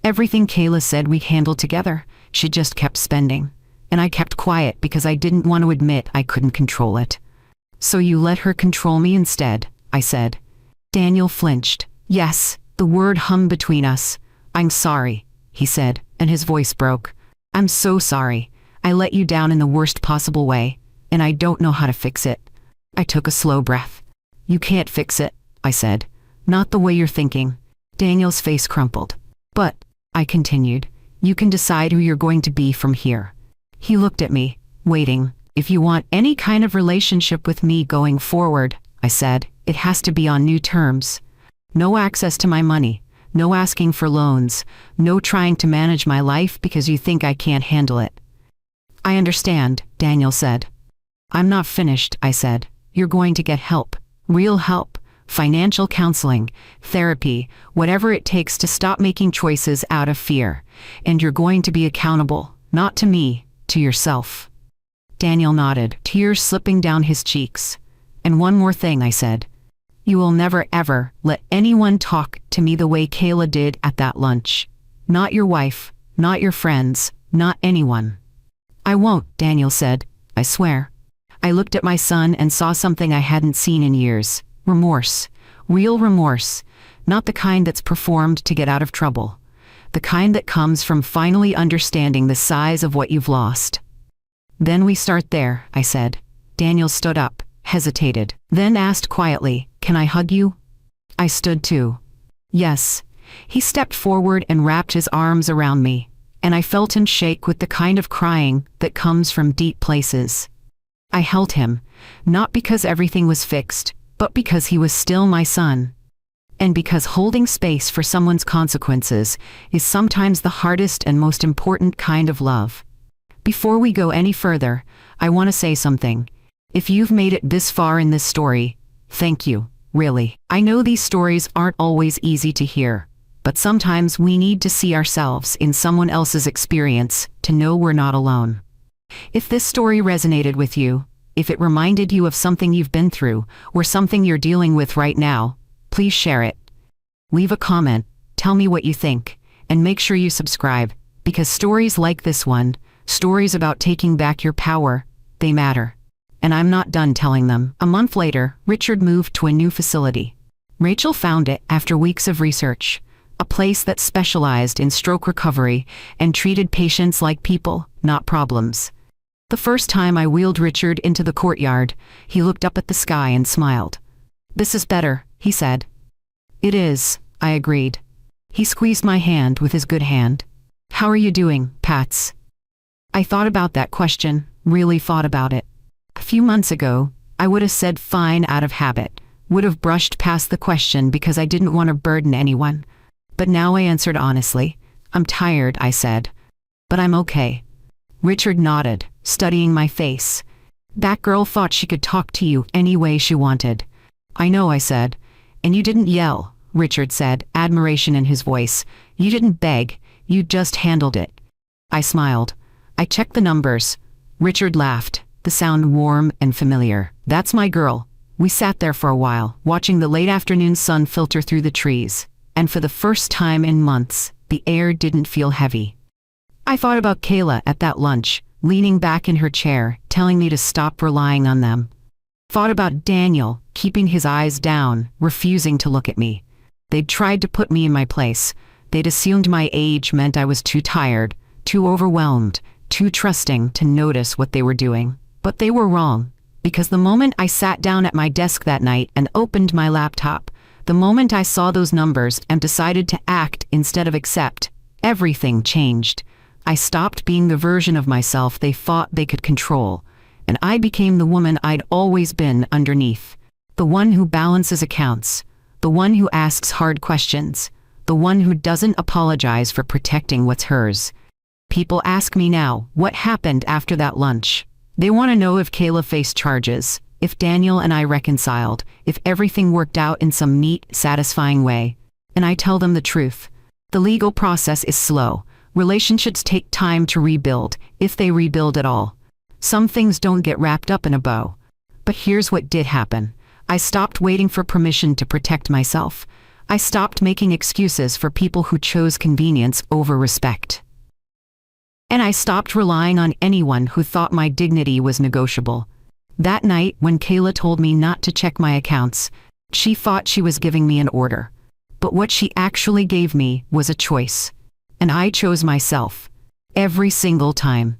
Everything Kayla said we handled together, she just kept spending. And I kept quiet because I didn't want to admit I couldn't control it." "So you let her control me instead," I said. Daniel flinched. "Yes," the word hummed between us. "I'm sorry," he said, and his voice broke. "I'm so sorry. I let you down in the worst possible way, and I don't know how to fix it." I took a slow breath. "You can't fix it," I said. "Not the way you're thinking." Daniel's face crumpled. "But," I continued, "you can decide who you're going to be from here." He looked at me, waiting. "If you want any kind of relationship with me going forward," I said, "it has to be on new terms. No access to my money, No asking for loans. No trying to manage my life because you think I can't handle it. I understand, Daniel said. I'm not finished, I said. You're going to get help. Real help. Financial counseling, therapy, whatever it takes to stop making choices out of fear. And you're going to be accountable, not to me, to yourself. Daniel nodded, tears slipping down his cheeks. And one more thing, I said. You will never ever let anyone talk to me the way Kayla did at that lunch. Not your wife, not your friends, not anyone. I won't, Daniel said. I swear. I looked at my son and saw something I hadn't seen in years. Remorse. Real remorse. Not the kind that's performed to get out of trouble. The kind that comes from finally understanding the size of what you've lost. Then we start there, I said. Daniel stood up, hesitated, then asked quietly, Can I hug you? I stood too. Yes. He stepped forward and wrapped his arms around me, and I felt him shake with the kind of crying that comes from deep places. I held him, not because everything was fixed, but because he was still my son. And because holding space for someone's consequences is sometimes the hardest and most important kind of love. Before we go any further, I want to say something. If you've made it this far in this story, thank you, really. I know these stories aren't always easy to hear, but sometimes we need to see ourselves in someone else's experience to know we're not alone. If this story resonated with you, if it reminded you of something you've been through, or something you're dealing with right now, please share it. Leave a comment, tell me what you think, and make sure you subscribe, because stories like this one, stories about taking back your power, they matter. And I'm not done telling them. A month later, Richard moved to a new facility. Rachel found it after weeks of research, a place that specialized in stroke recovery and treated patients like people, not problems. The first time I wheeled Richard into the courtyard, he looked up at the sky and smiled. This is better, he said. It is, I agreed. He squeezed my hand with his good hand. How are you doing, Pats? I thought about that question, really thought about it. A few months ago, I would have said fine out of habit, would have brushed past the question because I didn't want to burden anyone. But now I answered honestly. I'm tired, I said. But I'm okay. Richard nodded, studying my face. That girl thought she could talk to you any way she wanted. I know, I said. And you didn't yell, Richard said, admiration in his voice. You didn't beg, you just handled it. I smiled. I checked the numbers. Richard laughed, the sound warm and familiar. That's my girl. We sat there for a while, watching the late afternoon sun filter through the trees. And for the first time in months, the air didn't feel heavy. I thought about Kayla at that lunch, leaning back in her chair, telling me to stop relying on them. Thought about Daniel, keeping his eyes down, refusing to look at me. They'd tried to put me in my place. They'd assumed my age meant I was too tired, too overwhelmed, too trusting to notice what they were doing. But they were wrong, because the moment I sat down at my desk that night and opened my laptop, the moment I saw those numbers and decided to act instead of accept, everything changed. I stopped being the version of myself they thought they could control, and I became the woman I'd always been underneath. The one who balances accounts, the one who asks hard questions, the one who doesn't apologize for protecting what's hers. People ask me now, what happened after that lunch? They want to know if Kayla faced charges, if Daniel and I reconciled, if everything worked out in some neat, satisfying way. And I tell them the truth. The legal process is slow. Relationships take time to rebuild, if they rebuild at all. Some things don't get wrapped up in a bow. But here's what did happen. I stopped waiting for permission to protect myself. I stopped making excuses for people who chose convenience over respect. And I stopped relying on anyone who thought my dignity was negotiable. That night, when Kayla told me not to check my accounts, she thought she was giving me an order. But what she actually gave me was a choice. And I chose myself. Every single time.